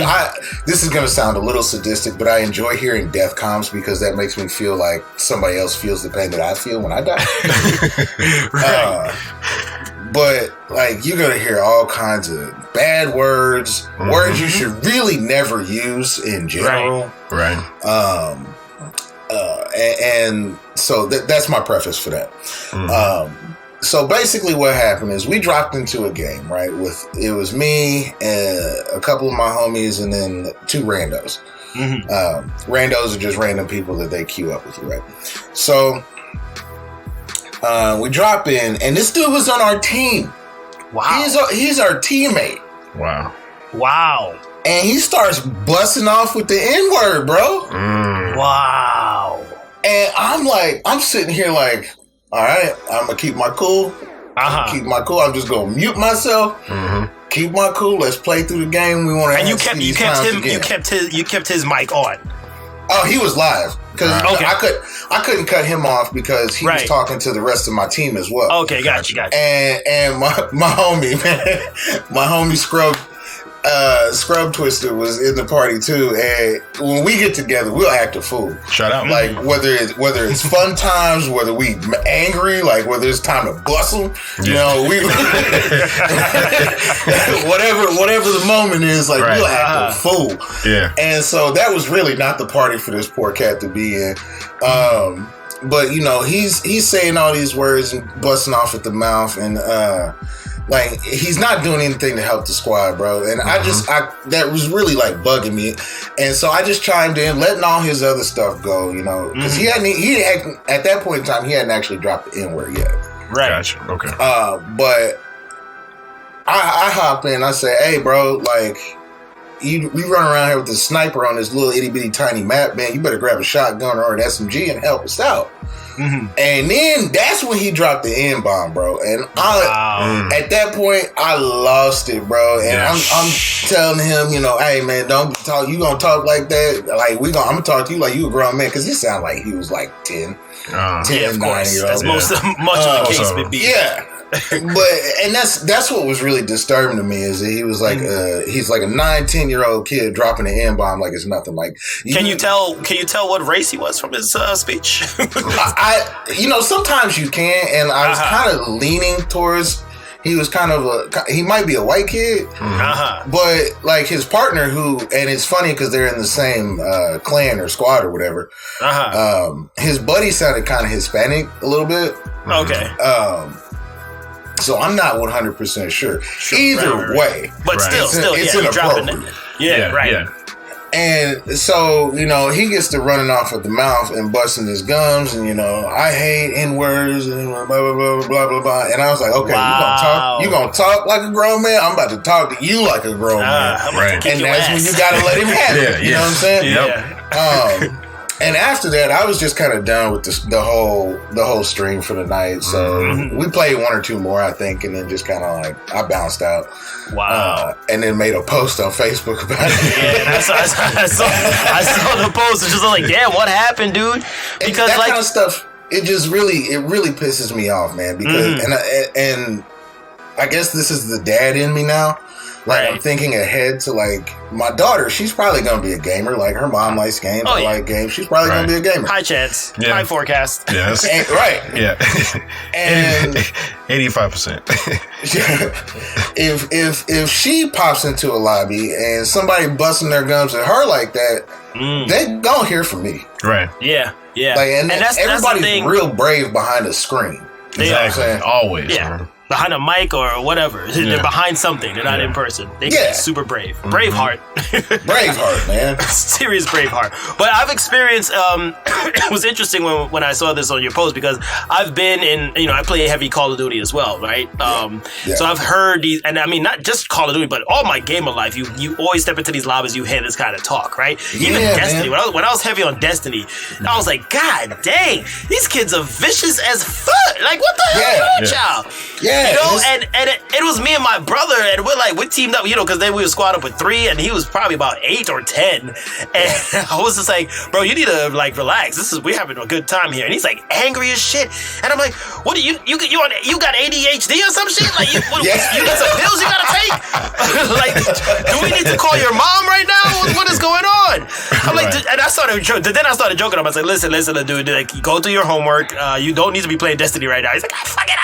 this is going to sound a little sadistic, but I enjoy hearing death comms because that makes me feel like somebody else feels the pain that I feel when I die. But like you're going to hear all kinds of bad words, words you should really never use in general. Right. And so that's my preface for that. So basically what happened is we dropped into a game, right? It was me and a couple of my homies and then 2 randos. Randos are just random people that they queue up with you, right? So we drop in and this dude was on our team. Wow. He's our teammate. Wow. And he starts busting off with the N-word, bro. Wow. And I'm sitting here like, all right, I'm going to keep my cool. Keep my cool. I'm just going to mute myself. keep my cool. Let's play through the game. We want to. And you kept his mic on. Oh, he was live because I couldn't cut him off because he was talking to the rest of my team as well. Okay, got you. And my homie, man, my homie Scrub Twister was in the party too, and when we get together, we'll act a fool. Shout out, like whether it's fun times, whether we angry, like whether it's time to bust them, you know, we whatever the moment is, like we'll act a fool. Yeah, and so that was really not the party for this poor cat to be in. But you know, he's saying all these words and busting off at the mouth, and like he's not doing anything to help the squad, bro. And I that was really like bugging me, and so I just chimed in, letting all his other stuff go, you know, because he hadn't at that point in time he hadn't actually dropped the N-word yet. Right. Gotcha. Okay. But I hop in, I say, hey, bro, like we run around here with this sniper on this little itty bitty tiny map, man. You better grab a shotgun or an SMG and help us out. And then that's when he dropped the N-bomb, bro. And at that point, I lost it, bro. And I'm telling him, you know, hey, man, don't talk. You gonna talk like that? Like I'm gonna talk to you like you a grown man, because he sounded like he was like 10, 9 years old. That's much of the case would be. Yeah. And that's what was really disturbing to me is that he was like he's like a 9-10-year-old kid dropping an N-bomb like it's nothing. Like can you tell what race he was from his speech? you know, sometimes you can, and I was kind of leaning towards he was kind of he might be a white kid, but like his partner and it's funny because they're in the same clan or squad or whatever. His buddy sounded kind of Hispanic a little bit. Okay. So I'm not 100% sure. Either way. But still, it's inappropriate. Yeah. And so, you know, he gets to running off at the mouth and busting his gums and, you know, I hate N-words and blah, blah, blah, blah, blah, blah. And I was like, okay, you gonna talk like a grown man? I'm about to talk to you like a grown man. And that's when you gotta let him have it. You know what I'm saying? Yeah. And after that, I was just kind of done with the whole stream for the night. So we played one or two more, I think, and then just kind of like I bounced out. Wow! And then made a post on Facebook about it. Yeah, and I saw the post. It's just like, damn, what happened, dude? Because that kind of stuff, it really pisses me off, man. Because and I guess this is the dad in me now. Like, I'm thinking ahead to, like, my daughter, she's probably going to be a gamer. Like, her mom likes games. I like games. She's probably going to be a gamer. High chance. High forecast. Yes. Yeah. And 85%. if she pops into a lobby and somebody busting their gums at her like that, they gonna hear from me. Right. Yeah. Like, and everybody's real brave behind a screen. Exactly. Always. Yeah. Man. Behind a mic or whatever. They're behind something. They're not in person. They can be super brave. Braveheart. Braveheart, man. Serious Braveheart. But I've experienced, it was interesting when I saw this on your post because I've been in, you know, I play heavy Call of Duty as well, right? So I've heard these, and I mean, not just Call of Duty, but all my gamer life, you always step into these lobbies, you hear this kind of talk, right? Even Destiny. When I was heavy on Destiny, I was like, God dang, these kids are vicious as fuck. Like, what the hell is y'all? Yeah. You know, and it was me and my brother, and we teamed up, you know, because then we would squad up with 3, and he was probably about 8 or 10. And I was just like, bro, you need to like relax. We're having a good time here. And he's like angry as shit. And I'm like, what do you got ADHD or some shit? Like you got some pills you gotta take? Like, do we need to call your mom right now? What is going on? I'm like, and I started joking. I was like, listen, dude, like, go do your homework. You don't need to be playing Destiny right now. He's like, fuck it,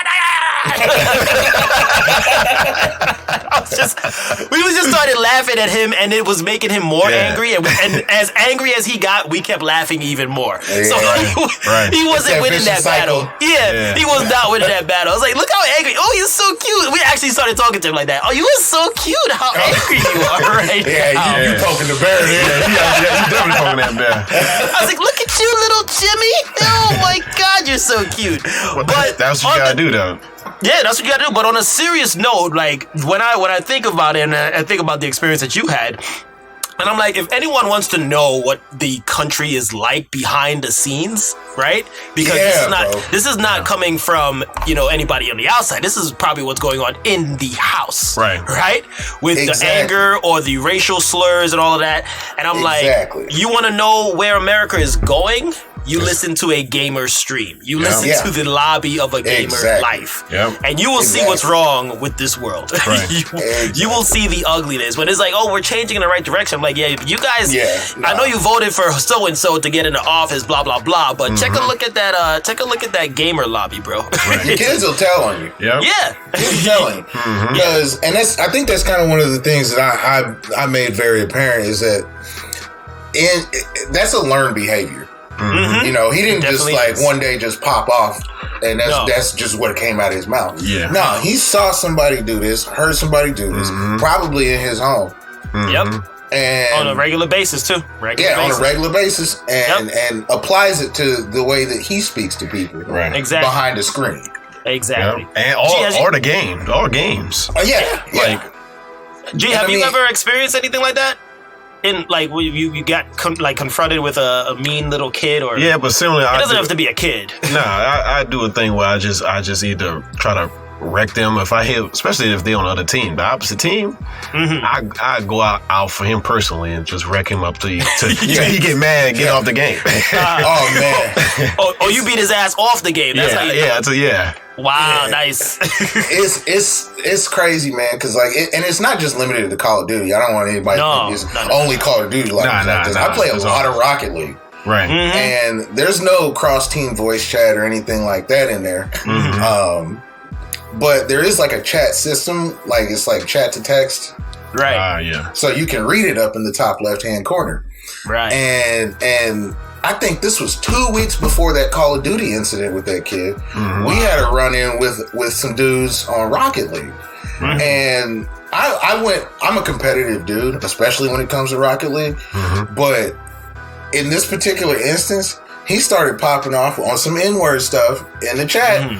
we just started laughing at him, and it was making him more angry. And as angry as he got, we kept laughing even more. So he wasn't winning that battle. He was not winning that battle. I was like, look how angry. Oh, he's so cute. We actually started talking to him like that. Oh, you are so cute. How angry you are right now. You poking the bear there. You definitely poking that bear. I was like, look at you, little Jimmy. Oh my God, you're so cute. But that's what you gotta do, though. Yeah, that's what you gotta do. But on a serious note, like when I think about it and I think about the experience that you had, And I'm like, if anyone wants to know what the country is like behind the scenes, right? Because this is not coming from, anybody on the outside. This is probably what's going on in the house. Right? With the anger or the racial slurs and all of that. And I'm like, you want to know where America is going? You listen to a gamer stream. You listen to the lobby of a gamer life. And you will see what's wrong with this world. You will see the ugliness. When it's like, oh, we're changing in the right direction. I'm like, you guys, I know you voted for so-and-so to get into office, blah, blah, blah. But take a look at that gamer lobby, bro. Your kids will tell on you. Yeah. Kids telling. Because, and I think that's kind of one of the things that I made very apparent is that that's a learned behavior. He didn't just one day just pop off and that's just what came out of his mouth. No, he saw somebody do this, heard somebody do this, probably in his home. And on a regular basis too. On a regular basis, and applies it to the way that he speaks to people behind the screen. Exactly. And all the games. G, have you ever experienced anything like that? In you got confronted with a mean little kid, or but similarly, it doesn't have to be a kid. I do a thing where I just either try to wreck them if I hit, especially if they're on the other team, the opposite team. I go out for him personally and just wreck him up till he get mad and get off the game. Oh man! Oh, you beat his ass off the game. That's how you Wow, nice. It's crazy, man, because and it's not just limited to Call of Duty. I don't want anybody to think it's only Call of Duty. I play a lot of Rocket League. Right. And there's no cross-team voice chat or anything like that in there. But there is a chat system, it's like chat to text. Right. So you can read it up in the top left-hand corner. Right. And I think this was 2 weeks before that Call of Duty incident with that kid. We had a run-in with some dudes on Rocket League. And I'm a competitive dude, especially when it comes to Rocket League. But in this particular instance, he started popping off on some N-word stuff in the chat.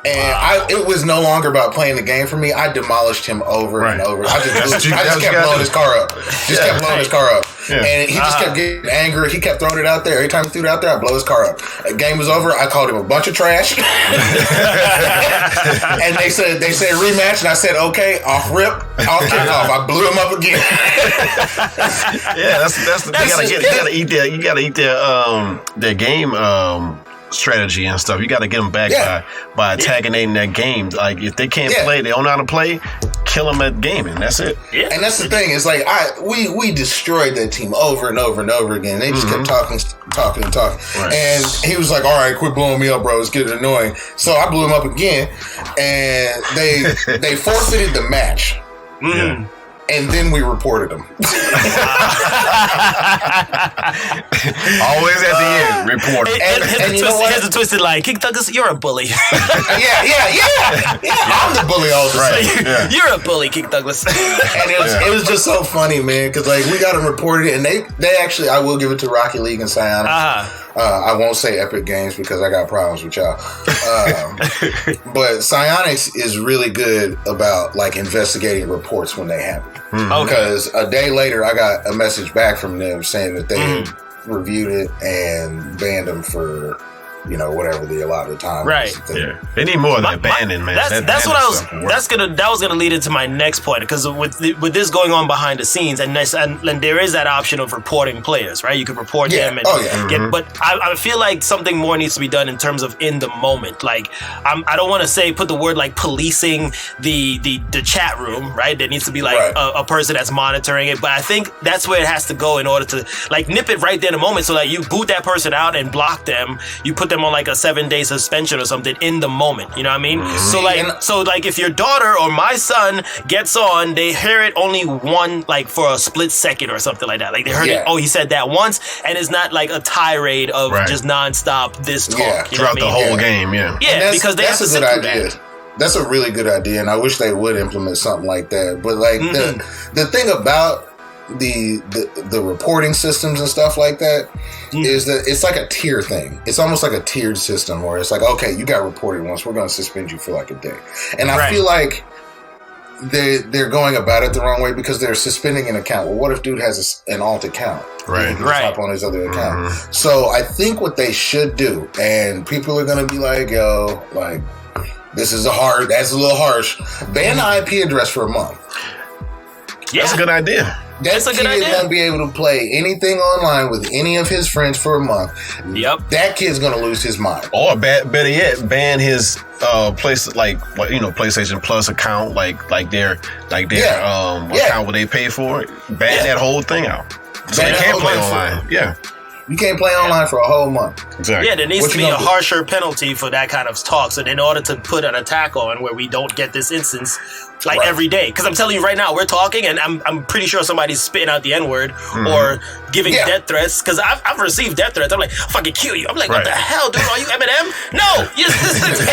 And it was no longer about playing the game for me. I demolished him over and over. I just kept blowing his car up. And he just kept getting angry. He kept throwing it out there. Every time he threw it out there, I blow his car up. The game was over. I called him a bunch of trash. And they said rematch, and I said okay, off rip, off kickoff. I blew him up again. You gotta eat their game strategy and stuff. You got to get them back by antagonizing that game. Like if they can't play, they don't know how to play, kill them at gaming. That's it. And that's the thing. It's we destroyed that team over and over and over again. They just kept talking. And he was like, all right, quit blowing me up, bro. It's getting annoying. So I blew him up again, and they forfeited the match. And then we reported them. Always at the end, report. Here's a twisted line. King Thuglas, you're a bully. Yeah. I'm the bully all the time. You're a bully, King Thuglas. And it was just so funny, man, because we got them reported, and they actually, I will give it to Rocket League and Psionics. I won't say Epic Games because I got problems with y'all. But Psionics is really good about investigating reports when they happen. Because a day later, I got a message back from them saying that they had reviewed it and banned them for whatever the allotted time. Right. They need more of that banning, man. That's what I was. That was gonna lead into my next point, because with this going on behind the scenes, and there is that option of reporting players, right? You could report them and but I feel like something more needs to be done in terms of in the moment. I don't want to put the word policing the chat room, right? There needs to be a person that's monitoring it, but I think that's where it has to go in order to nip it right there in the moment. So you boot that person out and block them. You put them on a 7-day suspension or something in the moment. You know what I mean? So if your daughter or my son gets on, they hear it only one for a split second or something like that. They heard it. Oh, he said that once, and it's not a tirade of just nonstop this talk throughout the whole game. Yeah, because they have to sit through that. That's a really good idea, and I wish they would implement something like that. But the thing about the reporting systems and stuff like that is that it's a tier thing. It's almost like a tiered system where it's okay, you got reported once, we're going to suspend you for a day. And I feel they're going about it the wrong way because they're suspending an account. Well, what if dude has an alt account? Right. He can just hop on his other account. So I think what they should do, and people are going to be like, yo, like, that's a little harsh. Ban the IP address for a month. Yeah. That's a good idea. That kid won't be able to play anything online with any of his friends for a month. Yep. That kid's gonna lose his mind. Or better yet, ban his PlayStation Plus account, like their account where they pay for it. Ban that whole thing out. So they can't play online. Yeah. You can't play online for a whole month. Exactly. Yeah, there needs to be a harsher penalty for that kind of talk. So in order to put an attack on where we don't get this instance every day. Because I'm telling you right now, we're talking and I'm pretty sure somebody's spitting out the N-word or giving death threats. Because I've received death threats. I'm like, I'll fucking kill you. I'm like, what the hell, dude? Are you Eminem? No! This is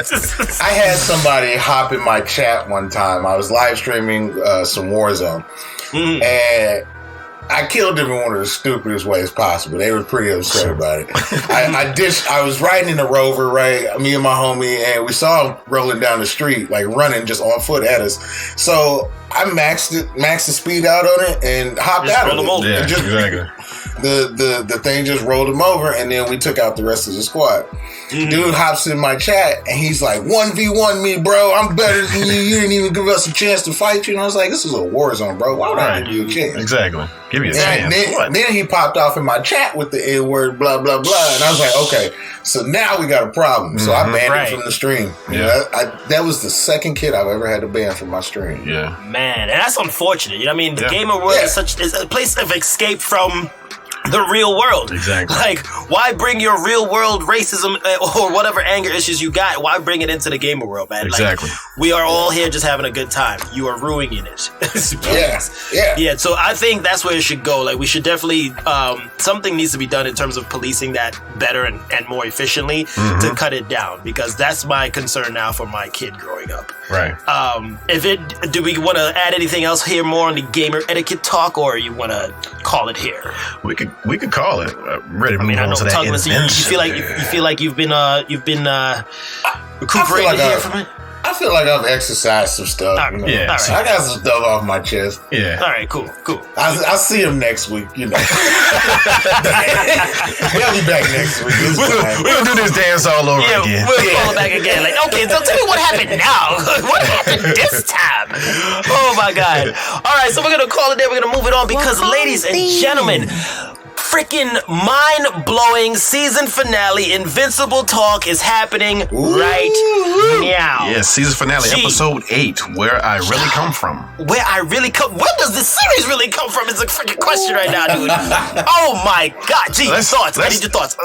MK. I had somebody hop in my chat one time. I was live streaming some Warzone. And I killed them in one of the stupidest ways possible. They were pretty upset about it. I was riding in the Rover, right? Me and my homie, and we saw him rolling down the street, like running just on foot at us. So I maxed the speed out on it and hopped out of it. Yeah, exactly. The thing just rolled him over, and then we took out the rest of the squad. Dude hops in my chat, and he's like, 1v1 me, bro. I'm better than you. You didn't even give us a chance to fight you. And I was like, this is a war zone, bro. Why would I give you a chance? Exactly. Give me a chance. Then he popped off in my chat with the N-word, blah, blah, blah. And I was like, okay, so now we got a problem. So I banned him from the stream. Yeah. That was the second kid I've ever had to ban from my stream. Yeah. Man, and that's unfortunate. You know what I mean? The gamer world is a place of escape from the real world. Exactly. Like, why bring your real world racism or whatever anger issues you got? Why bring it into the gamer world, man? Exactly. Like, we are all here just having a good time. You are ruining it. Yeah. So I think that's where it should go. Like, we should definitely, something needs to be done in terms of policing that better and more efficiently to cut it down, because that's my concern now for my kid growing up. Right. Do we want to add anything else here more on the gamer etiquette talk, or you want to call it here? We could call it. Ready to move on to that Thuglas, you feel like you've been recuperated here from it. I feel like I've exercised some stuff. All right. Yeah, All right. I got some stuff off my chest. Yeah. All right, cool. I'll see him next week, you know. He'll be back next week. We'll do this dance all over again. We'll call back again. Like, okay, so tell me what happened now. What happened this time? Oh my God. All right, so we're going to call it there. We're going to move it on because, ladies and gentlemen, freaking mind-blowing season finale Invincible talk is happening right now. Yes, season finale, episode 8, Where I Really Come From. Where I really come... Where does this series really come from is a freaking question right now, dude. Oh my God. G, thoughts. I need your thoughts.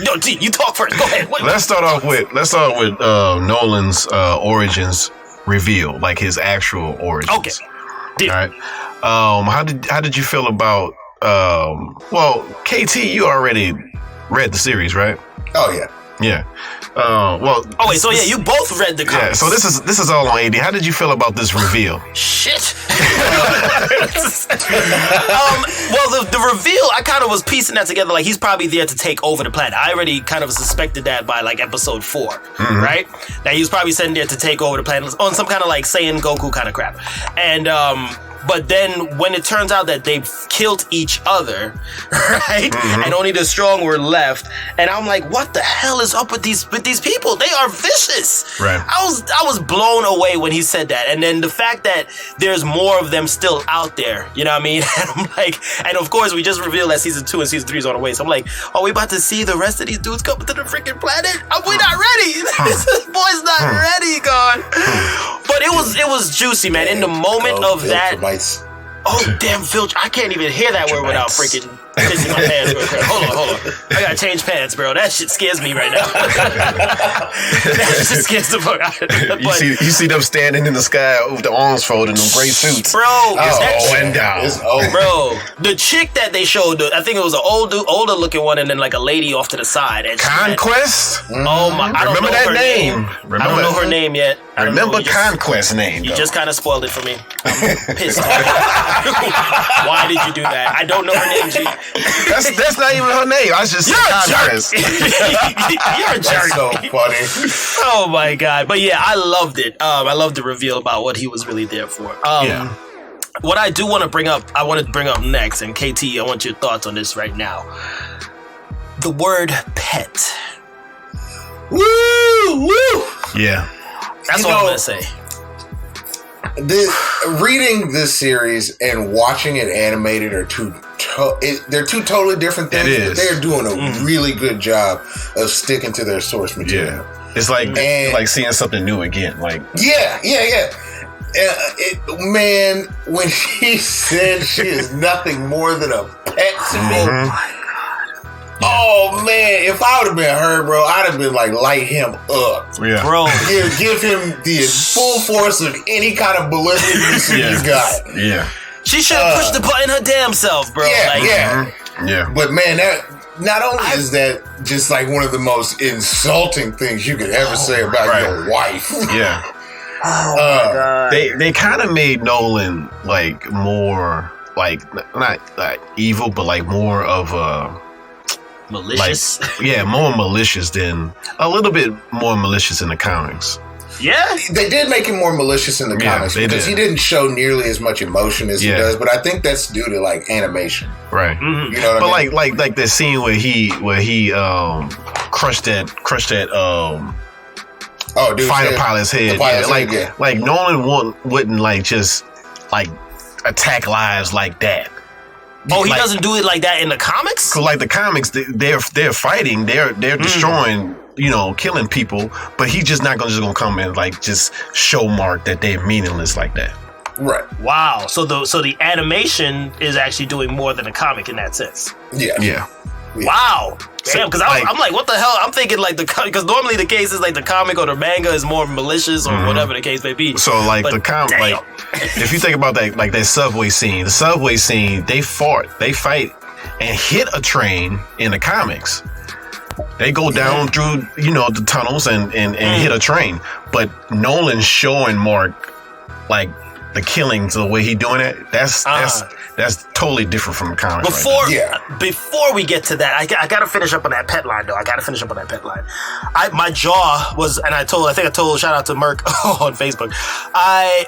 No, G, you talk first. Go ahead. Let's start off with Nolan's origins reveal, like his actual origins. Okay. Deal. All right. How did you feel about... KT, you already read the series, right? Oh, yeah. Yeah. You both read the comics. Yeah, so this is all on AD. How did you feel about this reveal? Shit. The reveal, I kind of was piecing that together. Like, he's probably there to take over the planet. I already kind of suspected that by like episode 4, right? That he was probably sent there to take over the planet on some kind of like Saiyan Goku kind of crap. And but then when it turns out that they've killed each other, right? And only the strong were left, and I'm like, what the hell is up with these people? They are vicious. Right. I was blown away when he said that. And then the fact that there's more of them still out there, you know what I mean? And I'm like, and of course we just revealed that season 2 and season 3 is on the way. So I'm like, are we about to see the rest of these dudes coming to the freaking planet? We're not ready. This boy's not ready, God. But it was juicy, man. In the moment of that. Oh, damn, Filch. I can't even hear that word without freaking pissing my pants real quick. Hold on. I gotta change pants, bro. That shit scares me right now. That shit scares the fuck out of me. You see them standing in the sky with the arms folded in them gray suits. Bro, it's going down. Bro, the chick that they showed, I think it was an older looking one and then like a lady off to the side. And Conquest? Oh my, I don't remember know that her name. I don't know her name yet. I remember Conquest's name. You just kind of spoiled it for me. I'm pissed. Why did you do that? I don't know her name, G. That's not even her name. I was just You're a jerk. That's so funny. Oh my god! But yeah, I loved it. I loved the reveal about what he was really there for. What I do want to bring up, next, and KT, I want your thoughts on this right now. The word pet. Woo! Woo! Yeah. That's all I'm gonna say. Reading this series and watching it animated are they're two totally different things. It is. But they're doing a really good job of sticking to their source material. Yeah. It's like seeing something new again. Like yeah. Man, when she said she is nothing more than a pet to me. Oh man, if I would have been her, bro, I'd have been like, light him up. Yeah. Bro. Give him the full force of any kind of ballistic missile he's got. Yeah. She should have pushed the button her damn self, bro. Yeah. But man, that not only is that just like one of the most insulting things you could ever say about your wife. Yeah. Oh my god. They kind of made Nolan like more like not like evil, but like more of a malicious. Like, more malicious than a little bit more malicious in the comics. Yeah, they did make him more malicious in the comics because he didn't show nearly as much emotion as he does. But I think that's due to like animation, right? Mm-hmm. You know what I mean? like the scene where he crushed that fighter pilot's head. Like Nolan wouldn't like just like attack lives like that. Oh, he doesn't do it like that in the comics? Cause like the comics, they're fighting, they're destroying, killing people, but he's just not gonna come and like just show Mark that they're meaningless like that. Right. Wow. So the animation is actually doing more than a comic in that sense. Yeah. Wow. Damn, because I'm like, what the hell? I'm thinking like because normally the case is like the comic or the manga is more malicious or whatever the case may be. So like the comic, like if you think about that, like that subway scene, they fight and hit a train in the comics. They go down through the tunnels and hit a train, but Nolan's showing Mark like the killings, the way he doing it. That's totally different from the comics. Before we get to that, I gotta finish up on that pet line though. My jaw was, and I think I told shout out to Merc on Facebook.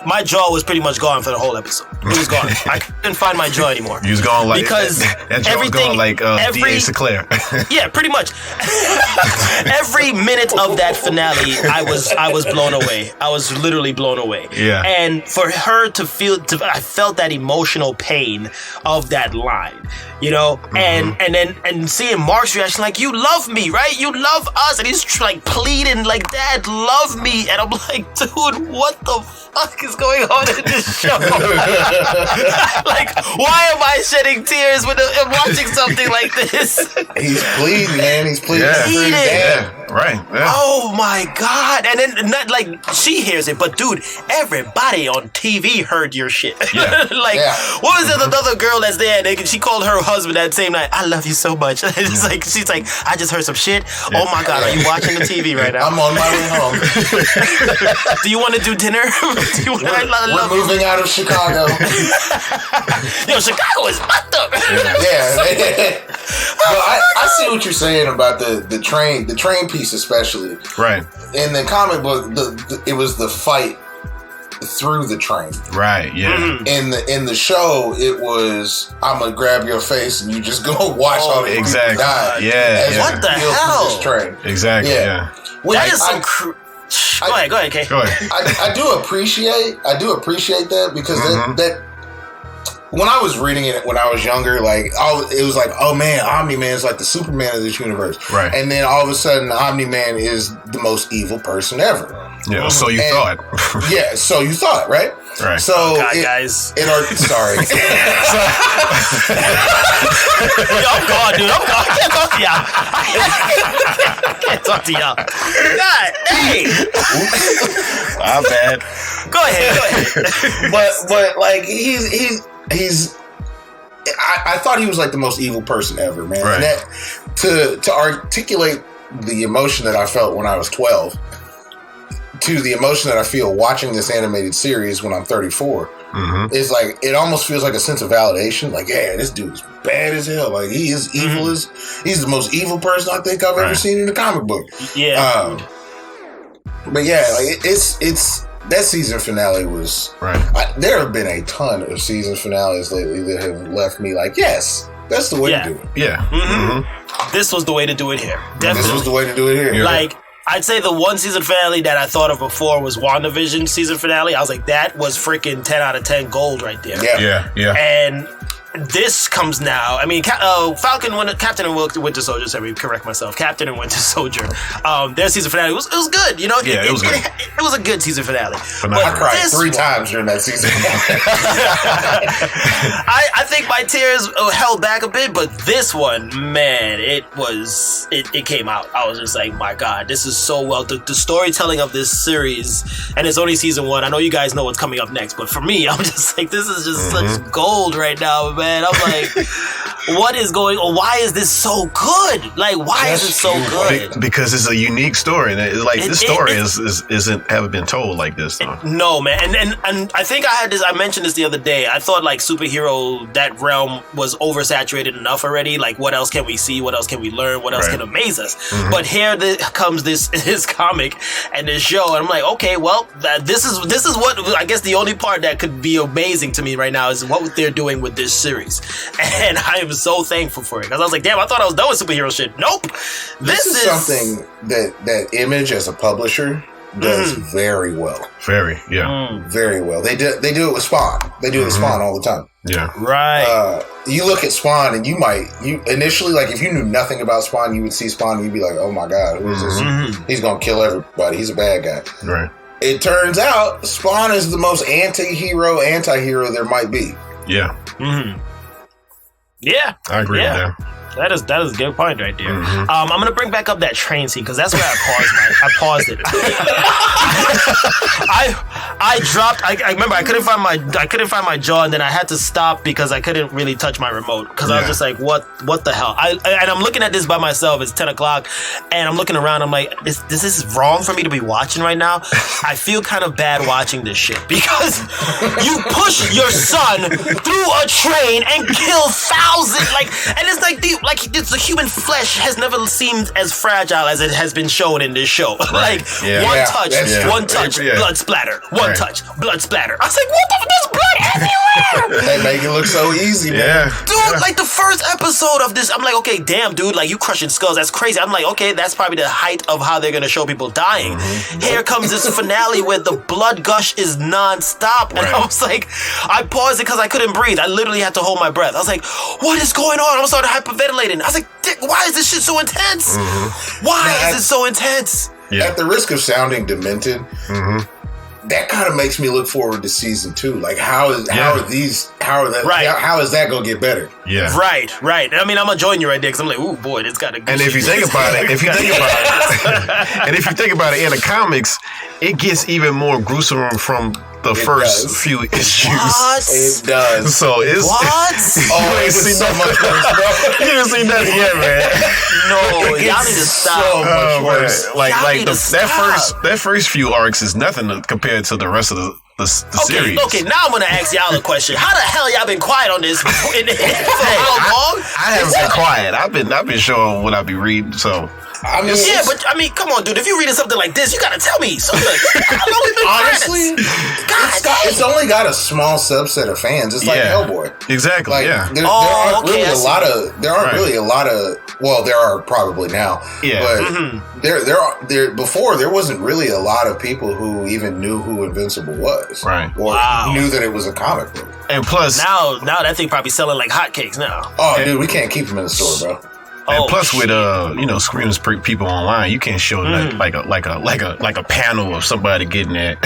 My jaw was pretty much gone for the whole episode. It was gone. I couldn't find my jaw anymore. You was gone like because that jaw was gone like D.A. Sinclair. Yeah, pretty much. Every minute of that finale, I was blown away. I was literally blown away. Yeah. And for her to I felt that emotional pain of that line, and seeing Mark's reaction, like, you love me, right? You love us, and he's like pleading, like, Dad, love me, and I'm like, dude, what the fuck is going on in this show? Like, why am I shedding tears when I'm watching something like this? He's pleading, man. He's pleading. Yeah. Right. Yeah. Oh my god! And then not like she hears it, but dude, everybody on TV heard your shit. Yeah. What was the other girl that's there? She called her husband that same night. I love you so much. It's like she's like, I just heard some shit. Yeah. Oh my god, are you watching the TV right now? I'm on my way home. Do you want to do dinner? We're moving out of Chicago. Yo, Chicago is fucked up. Yeah. Well, I see what you're saying about the train piece especially. Right. In the comic book, it was the fight through the train. Right. Yeah. Mm-hmm. In the show, it was, I'm gonna grab your face and you just go watch all the people die. Yeah. What the hell? This train. Exactly. Yeah. That is some. Go ahead, Kay. Go ahead. I do appreciate that because that when I was reading it when I was younger, like it was like, oh man, Omni-Man is like the Superman of this universe. Right. And then all of a sudden, Omni-Man is the most evil person ever. Yeah. So you thought. Yeah. So you thought, right? Right. So guys. Sorry. Yo, I'm gone, dude. I'm gone. I can't talk to y'all. I can't talk to y'all. God, hey. I'm bad. Go ahead. But like he's. I thought he was like the most evil person ever, man. Right. And that to articulate the emotion that I felt when I was 12 to the emotion that I feel watching this animated series when I'm 34 is like, it almost feels like a sense of validation. Like, yeah, this dude's bad as hell. Like he is evil as he's the most evil person I think I've ever seen in a comic book. Yeah. But yeah, like it's that season finale was there have been a ton of season finales lately that have left me like, yes, that's the way to do it. Yeah. This was the way to do it here. Definitely. This was the way to do it here. Like, I'd say the one season finale that I thought of before was WandaVision season finale. I was like, that was freaking 10 out of 10 gold right there. Yeah. And this comes now. I mean, Captain and Winter Soldier. Let me correct myself. Captain and Winter Soldier. Their season finale was good. You know, it was good. It was a good season finale. I cried 3 times during that season. I think my tears held back a bit, but this one, man, it came out. I was just like, my God, this is so well. The storytelling of this series, and it's only season 1. I know you guys know what's coming up next, but for me, I'm just like, this is just such gold right now, man. I'm like, what is going on? Why is this so good? Like, why is it so good? Because it's a unique story. Like, this story haven't been told like this, though. No, man. And I think I mentioned this the other day. I thought, like, superhero, that realm was oversaturated enough already. Like, what else can we see? What else can we learn? What else can amaze us? But here comes this comic and this show, and I'm like, okay, well, this is what, I guess the only part that could be amazing to me right now is what they're doing with this series. And I am so thankful for it, because I was like, damn, I thought I was done with superhero shit. Nope. This is something that Image as a publisher does very well. Very well. They do it with Spawn. They do it with Spawn all the time. Yeah. Right. You look at Spawn and you initially, like, if you knew nothing about Spawn, you would see Spawn and you'd be like, oh my God, who is this? He's gonna kill everybody. He's a bad guy. Right. It turns out Spawn is the most anti-hero there might be. Yeah. Yeah. I agree with that. That is a good point right there. I'm gonna bring back up that train scene, because that's where I paused it. I dropped. I remember I couldn't find my jaw, and then I had to stop because I couldn't really touch my remote, because I was just like, what the hell? And I'm looking at this by myself. It's 10 o'clock, and I'm looking around. I'm like, this is wrong for me to be watching right now. I feel kind of bad watching this shit, because you push your son through a train and kill thousands, and it's the human flesh has never seemed as fragile as it has been shown in this show. One touch, blood splatter. One touch, blood splatter. I was like, what the? There's blood everywhere. They make it look so easy, man. Dude, like the first episode of this, I'm like, okay, damn, dude, like you crushing skulls, that's crazy. I'm like, okay, that's probably the height of how they're gonna show people dying. Here comes this finale where the blood gush is non-stop, and I was like, I paused it because I couldn't breathe. I literally had to hold my breath. I was like, what is going on? I started hyperventilating. I was like, Dick, why is this shit so intense? Why is it so intense? At the risk of sounding demented, that kind of makes me look forward to season 2. Like, how is that gonna get better? Yeah. Right. I mean, I'm gonna join you right there, because I'm like, ooh, boy, it's got a good. And if you think about it, in the comics, it gets even more gruesome from the first few issues. What? It does. So it's what? You ain't seen so much worse, bro. You ain't seen nothing yet, man. No, y'all need to stop. So much worse. That first few arcs is nothing compared to the rest of the series. Okay, now I'm gonna ask y'all a question. How the hell y'all been quiet on this for how long? I haven't been quiet. I've been showing what I be reading, so. Come on, dude. If you're reading something like this, you gotta tell me something. Honestly, it's only got a small subset of fans. It's like Hellboy. Exactly. There aren't really a lot of. Well, there are probably now. Yeah. But there before there wasn't really a lot of people who even knew who Invincible was. Right. Or knew that it was a comic book. And plus, now that thing probably selling like hotcakes now. Oh, dude, we can't keep them in the store, bro. And plus, with screaming people online, you can't show like a panel of somebody getting that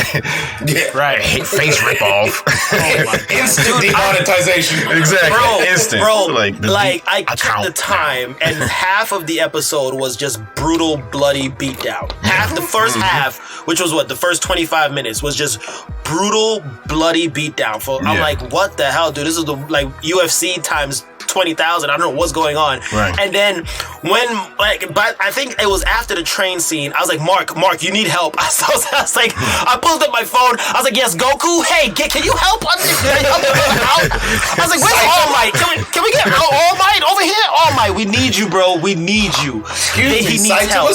face rip off. Oh my God. Instant demonetization. Exactly, bro. Instant. I checked the time, and half of the episode was just brutal, bloody beatdown. Half the first half, which was the first 25 minutes, was just brutal, bloody beatdown. I'm like, what the hell, dude? This is the UFC times 20,000. I don't know what's going on. Right. And then but I think it was after the train scene. I was like, Mark, you need help. I was like, I pulled up my phone. I was like, yes, Goku. Hey, can you help? I was like, where's All Might? Can we get All Might over here? All Might, we need you, bro. We need you. Excuse me, he needs help.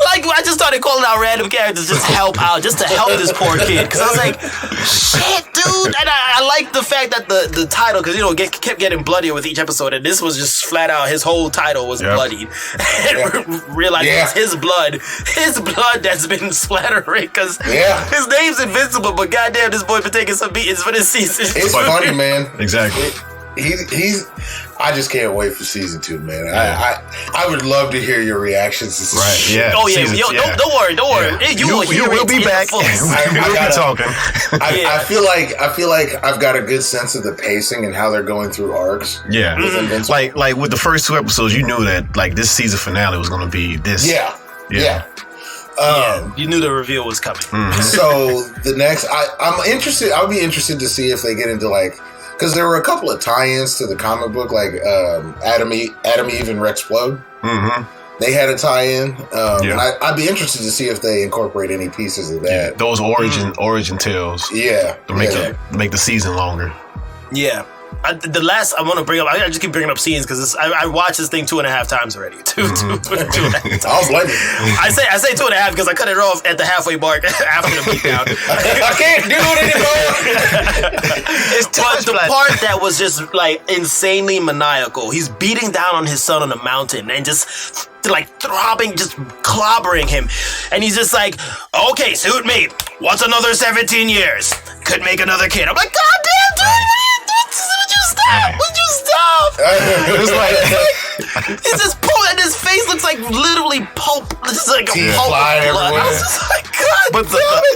Like, I just started calling out random characters just to help this poor kid. Because I was like, shit, dude. And I like the fact that the title, because, kept getting bloodier with each episode. And this was just flat out, his whole title was bloodied. And realized it's his blood that's been splattering. Because his name's Invincible, but goddamn, this boy been taking some beatings for this season. It's funny, man. Exactly. I just can't wait for season 2, man. I would love to hear your reactions to season 2. Yeah. Oh yeah, don't worry. You will be back. We'll be talking. I feel like I've got a good sense of the pacing and how they're going through arcs. Yeah, like with the first 2 episodes, you knew that like this season finale was going to be this. Yeah. You knew the reveal was coming. Mm-hmm. So the next, I'm interested. I'll be interested to see if they get into because there were a couple of tie-ins to the comic book, like Adam, Eve, and Rexplode. Mm-hmm. They had a tie-in, and I'd be interested to see if they incorporate any pieces of that. Yeah, those origin tales. Yeah, to make the season longer. Yeah. I want to bring up. I just keep bringing up scenes because I watched this thing 2.5 times already. Two and a half times. I'll blame you. I say 2.5 because I cut it off at the halfway mark after the beatdown. I can't do it anymore. But the part that was just like insanely maniacal. He's beating down on his son on the mountain and just like throbbing, just clobbering him, and he's just like, "Okay, suit me. What's another 17 years? Could make another kid." I'm like, "God damn, dude! Would you stop? It's like it's just pulp, and his face looks like literally pulp. It's just like a pulp of blood. Everywhere. I was just like, God. But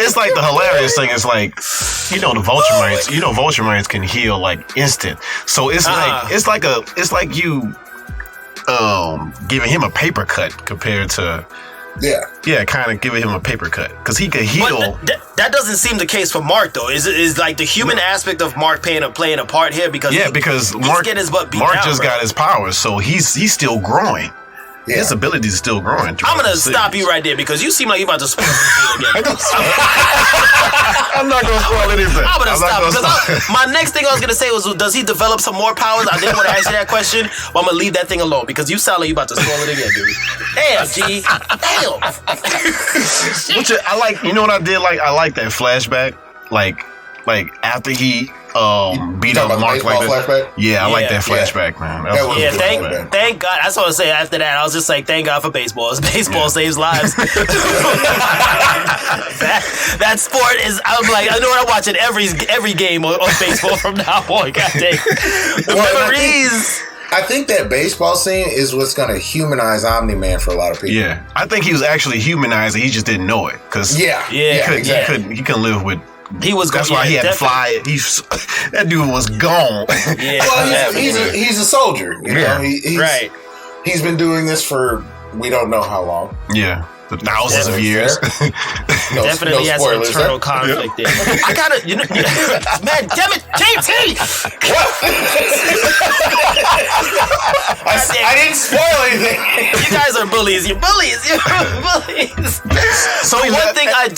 it's like the hilarious thing is like, the vulture mites. Vulture mites can heal like instant. So it's like you giving him a paper cut compared to. Yeah, kind of giving him a paper cut because he could heal. But that doesn't seem the case for Mark though. Is like the human aspect of Mark playing a part here because because Mark just got his powers, so he's still growing. Yeah. His ability is still growing. I'm gonna stop you right there because you seem like you're about to spoil it again. I'm not gonna spoil anything. I'm gonna stop because my next thing I was gonna say was, does he develop some more powers? I didn't want to ask you that question, but I'm gonna leave that thing alone because you sound like you're about to spoil it again, dude. Damn, G. Damn. I like. You know what I did? Like I like that flashback. Like after he beat up Mark like that. Flashback? Yeah, I like that flashback, man. Thank God. That's what I was saying after that. I was just like, thank God for baseball. Baseball saves lives. that sport is. I'm like, I know what I'm watching every game on baseball from now on. God dang. Memories. I think that baseball scene is what's going to humanize Omni-Man for a lot of people. Yeah, I think he was actually humanized. He just didn't know it because he couldn't live with. He was. That's why he had to fly. That dude was gone. Yeah. Well, he's a soldier. You know? He's been doing this for we don't know how long. Yeah. Thousands of years. Definitely has an internal conflict there. I gotta, man, damn it, KT! I didn't spoil anything. You guys are bullies. You're bullies. So one thing I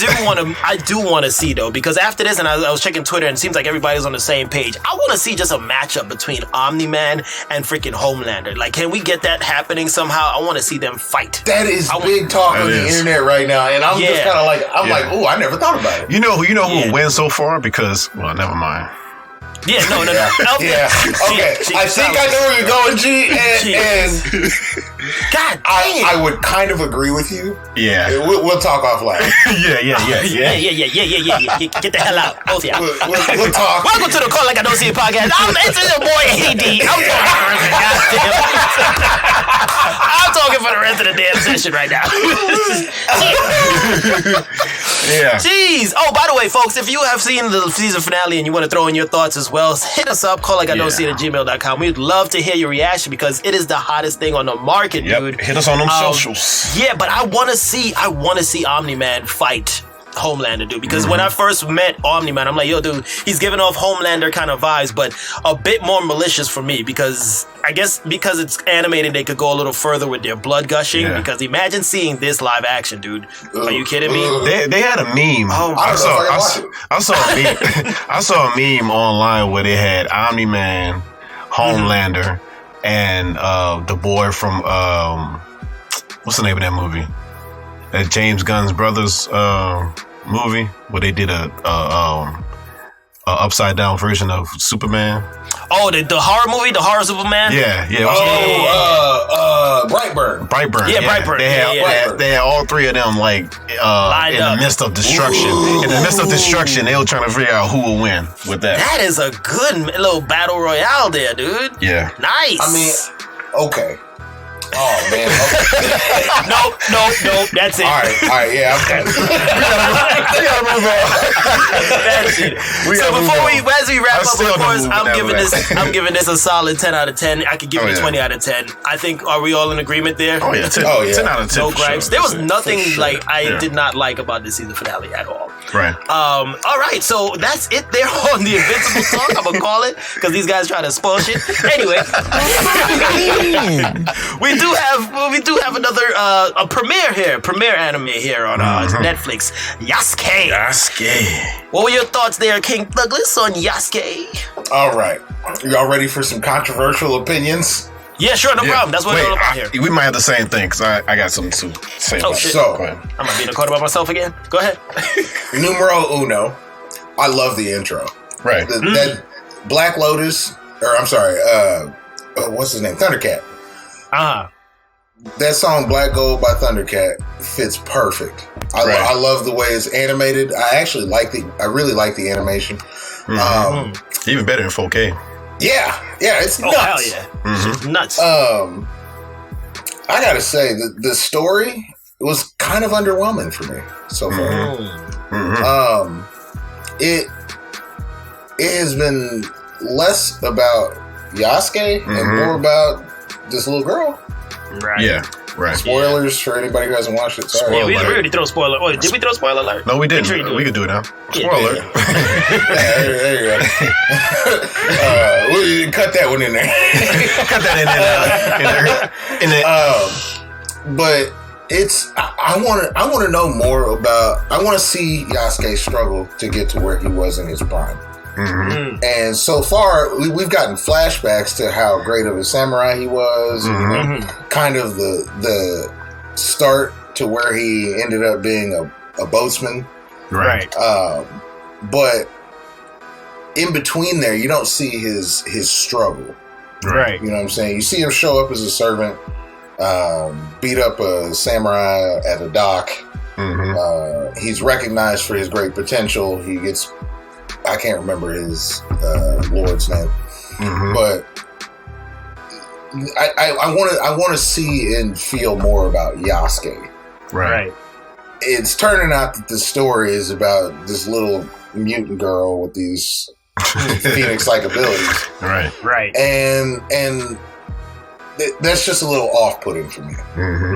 do want to see though, because after this, and I was checking Twitter, and it seems like everybody's on the same page. I want to see just a matchup between Omni-Man and freaking Homelander. Like, can we get that happening somehow? I want to see them fight. That is big talk on the internet right now, and I'm just kind of like, oh, I never thought about it. You know who wins so far? Because, well, never mind. Yeah, no. Yeah. Okay. I think I know where you're going, G. And God dang. I would kind of agree with you. Yeah. We'll talk offline. Yeah. Get the hell out, both of y'all. We'll talk. Welcome to the Call Like I Don't See It podcast. It's your boy AD. I'm talking for the rest of the damn session right now. Yeah. Jeez. Oh, by the way, folks, if you have seen the season finale and you want to throw in your thoughts as well, hit us up, calllikeidon'tseeit@gmail.com. We'd love to hear your reaction because it is the hottest thing on the market, dude. Hit us on them socials. Yeah, but I want to see Omni-Man fight Homelander, dude. Because when I first met Omni-Man, I'm like, yo, dude, he's giving off Homelander kind of vibes, but a bit more malicious for me because I guess because it's animated, they could go a little further with their blood gushing. Yeah. Because imagine seeing this live action, dude. Are you kidding me? They had a meme. Oh, I saw a meme. I saw a meme online where they had Omni-Man, Homelander, and the boy from what's the name of that movie? That James Gunn's brothers movie where they did a upside down version of Superman. Oh, the horror movie, the horror Superman. Yeah. Brightburn. Yeah, Brightburn. They had all three of them like in the midst of destruction. Ooh. In the midst of destruction, they were trying to figure out who will win with that. That is a good little battle royale there, dude. Yeah. Nice. I mean, okay. Oh man. Okay. Nope. That's it. All right. Yeah. Okay. we gotta move on. That's it. So before as we wrap up, of course, I'm giving this a solid 10 out of 10. I could give you 20 out of 10. I think. Are we all in agreement there? Oh yeah. 10 out of 10. No gripes. Sure. There was nothing like I did not like about this season finale at all. Right. All right. So that's it there on the Invincible talk. I'm gonna call it because these guys try to spoil shit. Anyway, we do have another a premiere anime here on Netflix. Yasuke. What were your thoughts there, King Thuglas, on Yasuke? All right, y'all ready for some controversial opinions? Yeah, sure, no problem. That's what we're all about here. We might have the same thing because I got something to say. Oh shit! So I'm gonna be in a corner by myself again. Go ahead. Numero uno. I love the intro. Right. That Black Lotus, or I'm sorry, what's his name? Thundercat. That song "Black Gold" by Thundercat fits perfect. I love the way it's animated. I really like the animation. Even better in 4K. Yeah, it's nuts. Hell yeah, it's nuts. I gotta say the story was kind of underwhelming for me so far. It has been less about Yasuke and more about this little girl. Right. Yeah. Right. Spoilers for anybody who hasn't watched it. Sorry. Yeah, we already throw spoiler. Oh, did we throw spoiler alert? No, we didn't. Sure we could do it now. Spoiler. There you go. We cut that one in there. Cut that in there. But it's. I want to know more about. I want to see Yasuke struggle to get to where he was in his prime. And so far, we've gotten flashbacks to how great of a samurai he was, and kind of the start to where he ended up being a boatsman. Right. But in between there, you don't see his struggle. Right. You know what I'm saying? You see him show up as a servant, beat up a samurai at a dock. He's recognized for his great potential. He gets... I can't remember his lord's name, but I want to see and feel more about Yasuke. Right. It's turning out that the story is about this little mutant girl with these phoenix-like abilities. Right. And that's just a little off-putting for me.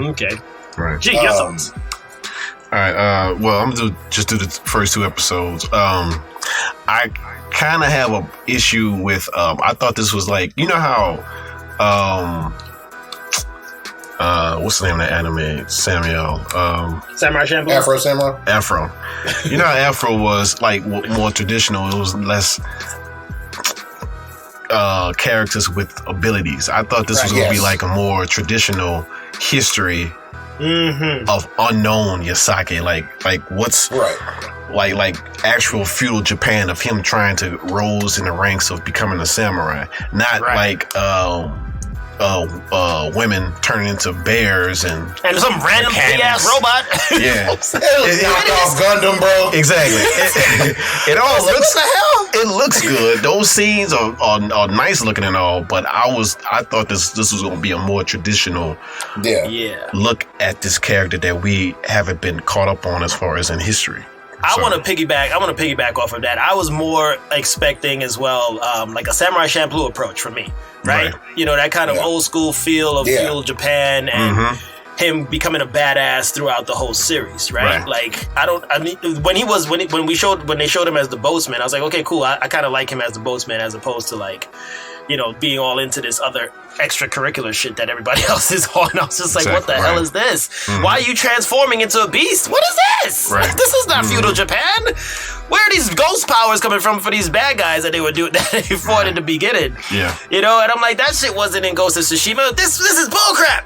Okay. Right. Gee, your thoughts. All right. Well, I'm gonna do the first two episodes. I kind of have an issue with. I thought this was like, you know how, what's the name of that anime? Samurai Champloo. Afro Samurai. Afro. You know how Afro was like more traditional. It was less characters with abilities. I thought this was going to be like a more traditional history. Of unknown Yasuke, like what's like actual feudal Japan of him trying to rose in the ranks of becoming a samurai, not like women turning into bears and some random big ass robot. Yeah, knocked off Gundam, bro. Exactly. It all looks. What the hell? It looks good. Those scenes are nice looking and all, but I thought this was going to be a more traditional look at this character that we haven't been caught up on as far as in history. I want to piggyback off of that. I was more expecting as well, like a Samurai Champloo approach for me, right? You know, that kind of old school feel of feudal Japan, and him becoming a badass throughout the whole series, right? Like when they showed him as the boatsman, I was like, okay, cool. I kind of like him as the boatsman as opposed to like, you know, being all into this other extracurricular shit that everybody else is on. I was just like, what the hell is this? Why are you transforming into a beast? What is this? This is not feudal Japan. Where are these ghost powers coming from for these bad guys that they were doing that they fought in the beginning? Yeah. You know, and I'm like, that shit wasn't in Ghost of Tsushima. This is bullcrap.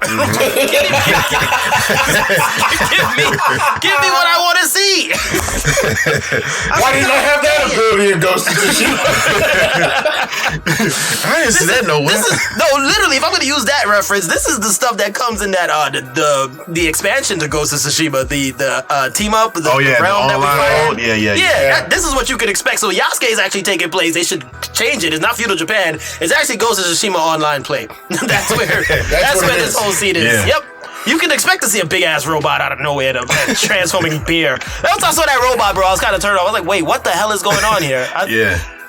Give me what I want to see. Why didn't I have that ability in Ghost of Tsushima? I didn't see that nowhere. Literally, if I'm going to use that reference, this is the stuff that comes in that the expansion to Ghost of Tsushima, the team up, the realm that we find. Yeah. This is what you can expect. So Yasuke is actually taking place. They should change it. It's not feudal Japan. It's actually Ghost of Tsushima online play. That's where this whole scene is. Yeah. Yep. You can expect to see a big ass robot out of nowhere transforming beer. Once I saw that robot, bro, I was kind of turned off. I was like, wait, what the hell is going on here?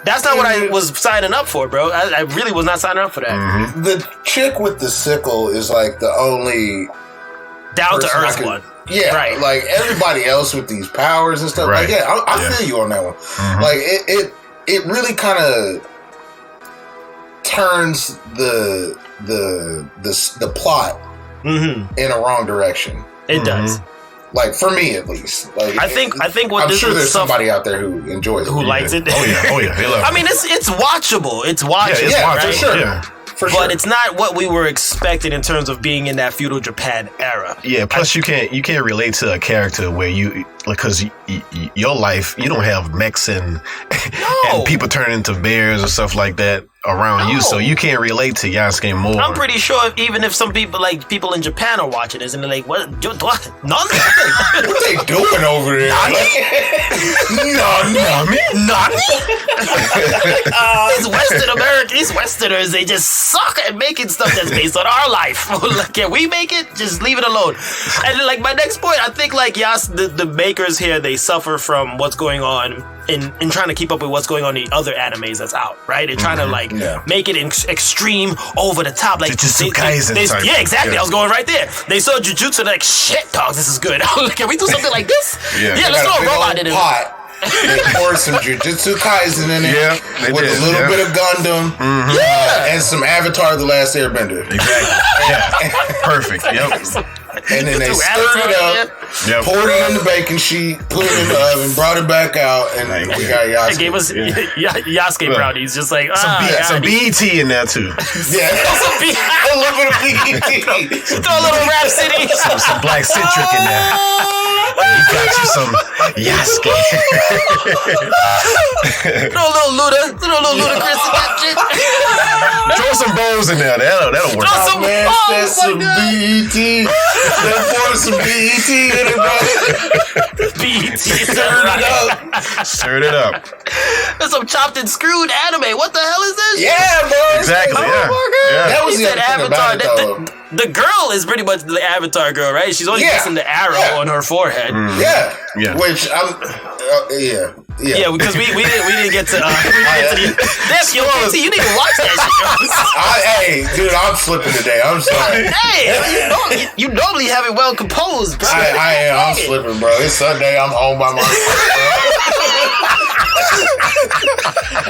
That's not what I was signing up for, bro. I really was not signing up for that. Mm-hmm. The chick with the sickle is like the only down to earth one. Yeah, right. Like everybody else with these powers and stuff. Like, I feel you on that one. Mm-hmm. Like it really kind of turns the plot in a wrong direction. It does. Like for me, at least. Like I think what I'm this sure is there's somebody out there who enjoys it, who likes it. Oh yeah. I mean, it's watchable. It's watchable. Yeah, for sure. Yeah. But it's not what we were expecting in terms of being in that feudal Japan era. Yeah. Plus, you can't relate to a character where because your life, you don't have mechs and people turn into bears or stuff like that around you, so you can't relate to Yasuke more. I'm pretty sure even if some people in Japan are watching this and they're like, what? None? What they doing over there? These Western Americans, these Westerners, they just suck at making stuff that's based on our life. Can we make it? Just leave it alone. And like my next point, I think like the makers here, they suffer from what's going on in trying to keep up with what's going on in the other animes that's out, right? They're trying to like make it extreme, over the top, like Jujutsu Kaisen. Yeah, exactly. I was going right there. They saw Jujutsu, like shit, dogs, this is good. Can we do something like this? Yeah, let's throw a robot in it. They poured some Jujutsu Kaisen in it with a little bit of Gundam and some Avatar: The Last Airbender. Exactly. Perfect. Yep. And then they stirred it up, poured it in the baking sheet, put it in the oven, brought it back out, and we got Yasuke. They gave us Yasuke brownies, just like some BET in there too. Yeah, a little bit of BET. Throw a little Rhapsody, some Black Citric in there. You got you some Yasuke. Throw a little Ludacris in that shit. Throw some bows in there. That'll work. Throw some That's some BET. They poured some BET in it, bro. BET. Stirred it up. There's some chopped and screwed anime. What the hell is this? Yeah, bro. Exactly. That was the Avatar. Avatar. The girl is pretty much the Avatar girl, right? She's only missing the arrow on her forehead. Yeah. Which I'm. Yeah, because we didn't get to. You need to watch that shit. Hey, dude, I'm slipping today. I'm sorry. Hey, you normally have it well composed, bro. I am. I'm slipping, bro. It's Sunday. I'm home by myself, bro.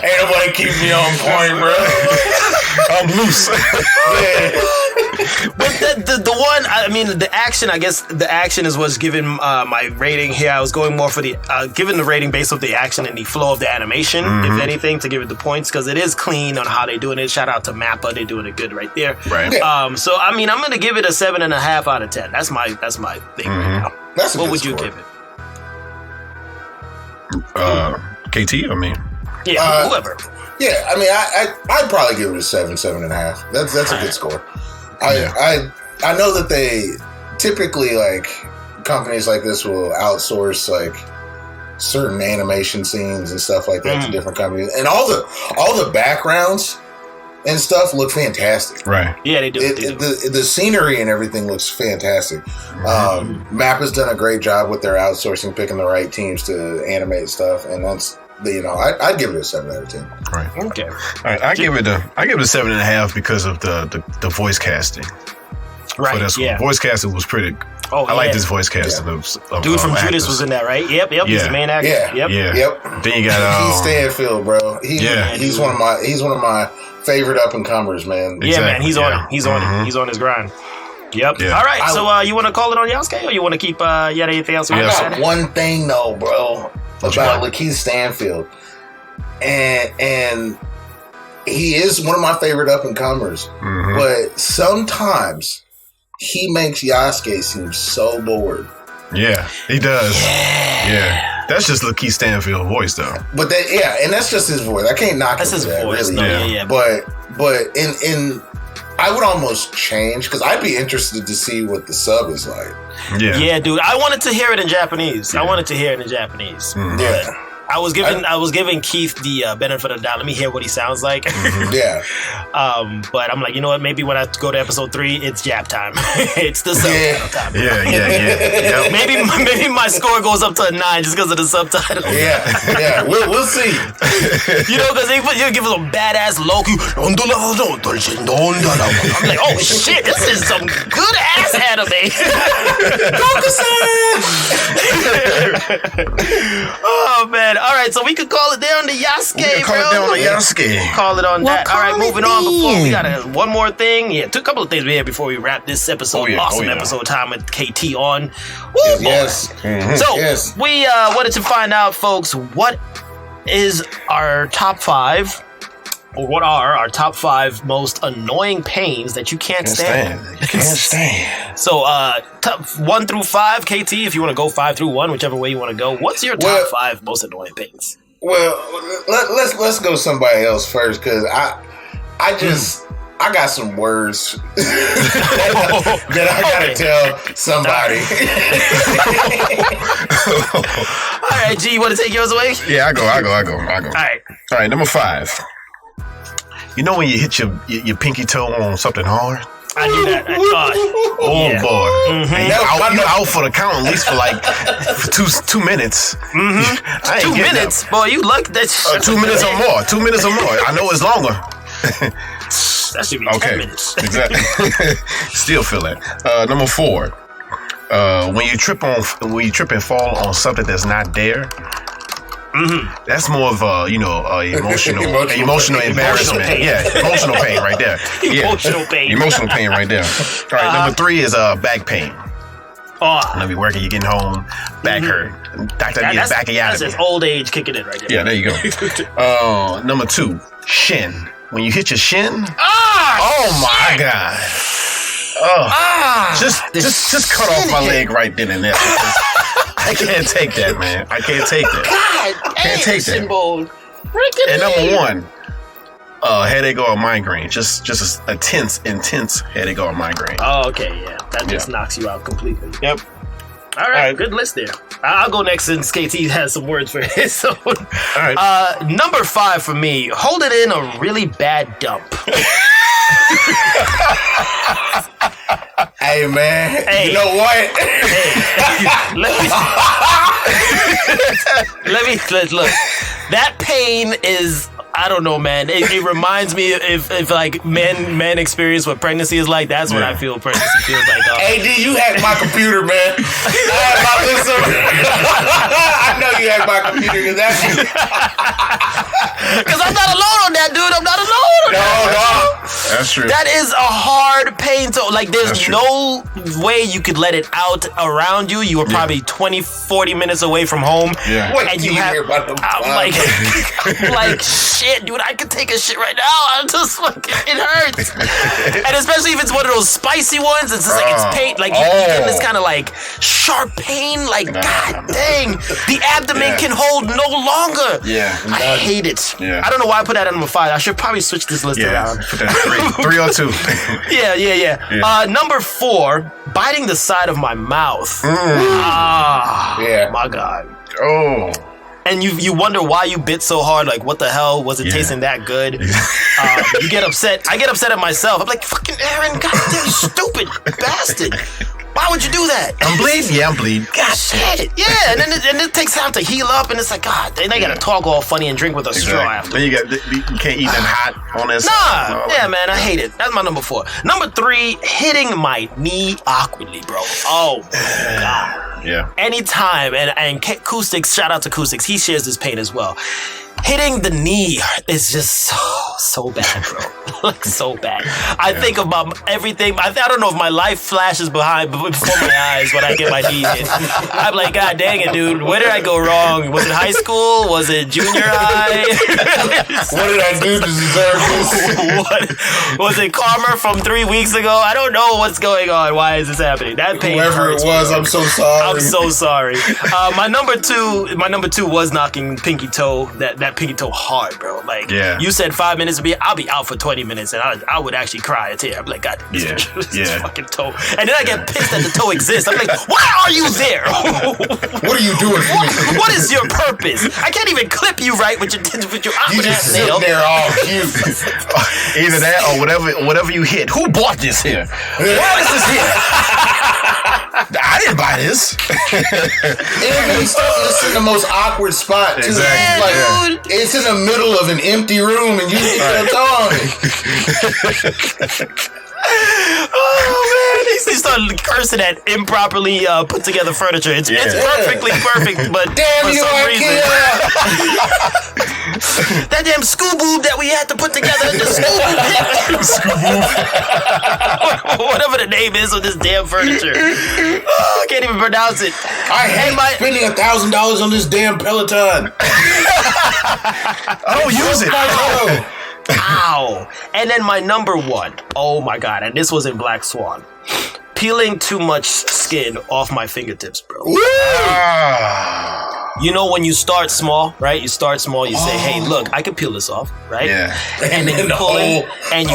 Ain't nobody keep me on point, bro. I'm loose. But the one, I mean, the action, I guess the action is what's giving my rating here. I was going more for the, given the rating based off the action and the flow of the animation, if anything, to give it the points, because it is clean on how they're doing it. Shout out to Mappa, they're doing it good right there. Right. So, I mean, I'm going to give it a 7.5 out of 10. That's my thing right now. What would you give it? KT, I mean. Yeah, whoever. Yeah, I mean, I'd probably give it a 7.5. That's a good score. I know that they typically, like, companies like this will outsource like certain animation scenes and stuff like that to different companies, and all the backgrounds and stuff look fantastic. Right? Yeah, they do. The scenery and everything looks fantastic. Mappa's done a great job with their outsourcing, picking the right teams to animate stuff, and that's. I'd give it a 7 out of 10. Right. Okay. All right. I give it a 7.5 because of the voice casting. Right, for this one. yeah. Voice casting was pretty. Oh, I like yeah. this voice casting of Dude from actors. Judas was in that, right? Yep. He's the Yeah. main actor. Yeah. Yep. Yeah. Yep. Then you got Keith Stanfield, bro. Yeah. He's one of my favorite up and comers, man. Yeah, man, Exactly, he's yeah. on it. He's on it. He's on his grind. Yep. Yeah. All right. So you want to call it on Yasuke, or you want to keep yet anything else? I Yes. got one thing though, bro, What you about got? Lakeith Stanfield, and he is one of my favorite up and comers. Mhm. But sometimes he makes Yasuke seem so bored. Yeah, he does. Yeah. That's just Lakeith Stanfield's voice, though. But and that's just his voice. I can't knock That's him his for that, voice. really. No, yeah. But in I would almost change because I'd be interested to see what the sub is like. Yeah. Yeah, dude. I wanted to hear it in Japanese. I wanted to hear it in Japanese. Mhm. Yeah, I was giving Keith the benefit of the doubt. Let me hear what he sounds like. yeah. But I'm like, you know what? Maybe when I go to episode 3, it's Jap time. It's the subtitle time. Yeah. Maybe my score goes up to a 9 just because of the subtitles. Yeah. We'll see. You know, because he'll give us a badass Loki. I'm like, oh shit, this is some good ass anime. Oh man. All right, so we could call it there on the Yasuke, Call bro. it down to Yasuke. Call it on that. All right, call moving it on. Before we then. got one more thing. Yeah, a couple of things we had before we wrap this episode. Oh, yeah. Awesome Oh, yeah. episode time with KT on. Woo, boy. Yes. So Yes. we wanted to find out, folks, what is our top 5, or what are our top 5 most annoying pains that you can't stand? You can't stand. So, top 1 through 5, KT, if you want to go 5 through 1, whichever way you want to go. What's your top Well- 5 most annoying pains? Well, let's go somebody else first because I got some words that I gotta Okay. tell somebody. All right, G, you want to take yours away? Yeah, I go. All right. All right, number 5. You know when you hit your pinky toe on something hard? I do that. Oh Yeah. boy! And Mm-hmm. you out for the count at least for like for two minutes. Mm-hmm. I ain't 2 getting minutes? Boy, you lucky that 2 minutes or more. 2 minutes or more. I know it's longer. That should be 10 Okay, minutes. exactly. Still feel that. Number 4. When you trip and fall on something that's not there. That's more of a emotional embarrassment. pain. Yeah, emotional pain right there. Yeah. Emotional pain. Emotional pain right there. All right, number 3 is back pain. Oh, When you working, you getting home, back hurt. Doctor, get that's back of that's you. just old age kicking in right there. Yeah, there you go. Number 2, shin. When you hit your shin, oh my god. Oh, just cut off my leg right then and there. I can't take that, man. I can't take that. God, Can't take that. symbol. And number 1, headache or migraine. Just a intense headache or migraine. Oh, okay, yeah. That just knocks you out completely. Yep. All right, good list there. I'll go next since KT has some words for his own. All right. Number 5 for me, hold it in a really bad dump. Hey man, Hey. you know what? Look. That pain is, I don't know, man. It reminds me if like men experience what pregnancy is like. That's what I feel pregnancy feels like. AD, you hacked my computer, man. I know you hacked my computer Because I'm not alone on that, dude. I'm not alone on that. No. That's true. That is a hard pain to, like, there's That's true. no way you could let it out around you. You were probably 20-40 minutes away from home. Yeah. What And do you have, hear about them I'm like, like, shit, dude, I could take a shit right now. I'm just fucking, it hurts. And especially if it's one of those spicy ones, it's just like, it's pain. Like, you're getting this kind of, like, sharp pain. Like, god dang, the abdomen can hold no longer. Yeah. I hate it. Yeah. I don't know why I put that on number 5. I should probably switch this list Yeah. around. Put that 3 or 2. Yeah. Number 4, biting the side of my mouth. Yeah. My God. Oh. And you wonder why you bit so hard. Like, what the hell? Was it tasting that good? You get upset. I get upset at myself. I'm like, fucking Aaron, goddamn stupid bastard. Why would you do that? I'm bleeding. Yeah, I'm bleeding. God shit. Yeah, and then it takes time to heal up, and it's like, God, then they gotta talk all funny and drink with a straw after. Then you can't eat nothing hot on this. Nah, yeah, man, I hate it. That's my number 4. Number 3, hitting my knee awkwardly, bro. Oh my God. Yeah. Anytime, and Acoustics, shout out to Acoustics, he shares this pain as well. Hitting the knee is just so bad, bro. Like, so bad. I think about everything. I don't know if my life flashes before my eyes when I get my knee hit. I'm like, God dang it, dude. Where did I go wrong? Was it high school? Was it junior high? What did I do to deserve this? Was it karma from 3 weeks ago? I don't know what's going on. Why is this happening? That pain Whoever hurts, it was, bro. I'm so sorry. I'm so sorry. My number two was knocking pinky toe. That pinky toe hard, bro. Like, you said 5 minutes to be. I'll be out for 20 minutes, and I would actually cry a tear. I'm like, God, this fucking toe. And then I get pissed that the toe exists. I'm like, why are you there? What are you doing for me? What is your purpose? I can't even clip you right with your You just sit there all cute. Either that or whatever you hit. Who bought this here? Why is this here? I didn't buy this. It's in the most awkward spot too. Exactly. Like, it's in the middle of an empty room, and you get your toe on it. Oh man, he started cursing at improperly put together furniture. It's perfectly perfect, but damn for you, some IKEA. that damn school boob that we had to put together, the school boob, whatever the name is of this damn furniture. Oh, I can't even pronounce it. I hate spending $1,000 on this damn Peloton. I don't use it. Ow. And then my number 1. Oh my God. And this was in Black Swan. Peeling too much skin off my fingertips, bro. You know, when you start small, right? You start small, you say, hey, look, I can peel this off, right? Yeah. And then you pull it, and you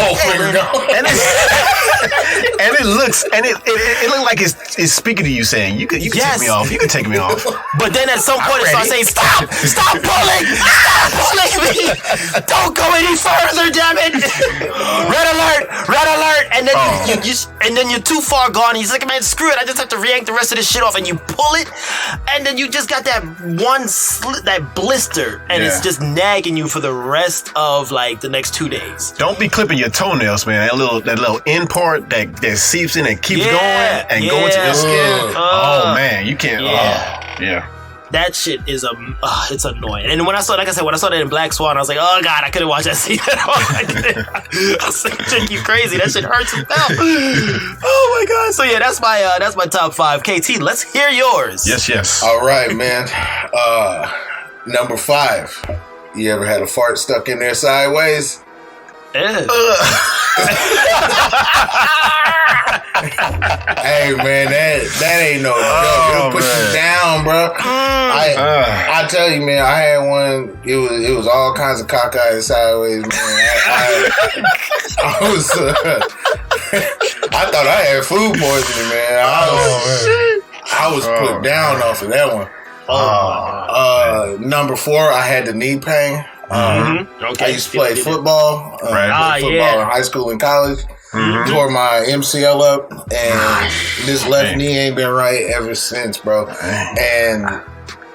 and it looks like it's speaking to you, saying, you can take me off. You can take me off. But then at some point it starts saying, stop pulling me. Don't go any further, damn it. Red alert. And then and then you're too far gone. He's like, man, screw it. I just have to re-yank the rest of this shit off, and you pull it, and then you just got that that blister, and it's just nagging you for the rest of like the next 2 days. Don't be clipping your toenails, man. That little end part that seeps in and keeps going and going to your skin. Oh man, you can't. That shit is it's annoying. And when I saw that in Black Swan, I was like, oh God, I couldn't watch that scene at all. I was like, Jake, you crazy? That shit hurts as hell. Oh my God. So yeah, that's my top 5. KT, let's hear yours. Yes. All right, man. Number 5. You ever had a fart stuck in there sideways? Hey man, that ain't no joke. It'll put you down, bro. I tell you, man, I had one. It was all kinds of cockeyed sideways, man. I thought I had food poisoning, man. I was put down off of that one. Number 4, I had the knee pain. I used to play football. Football in high school and college. Tore my MCL up, and this left knee ain't been right ever since, bro. And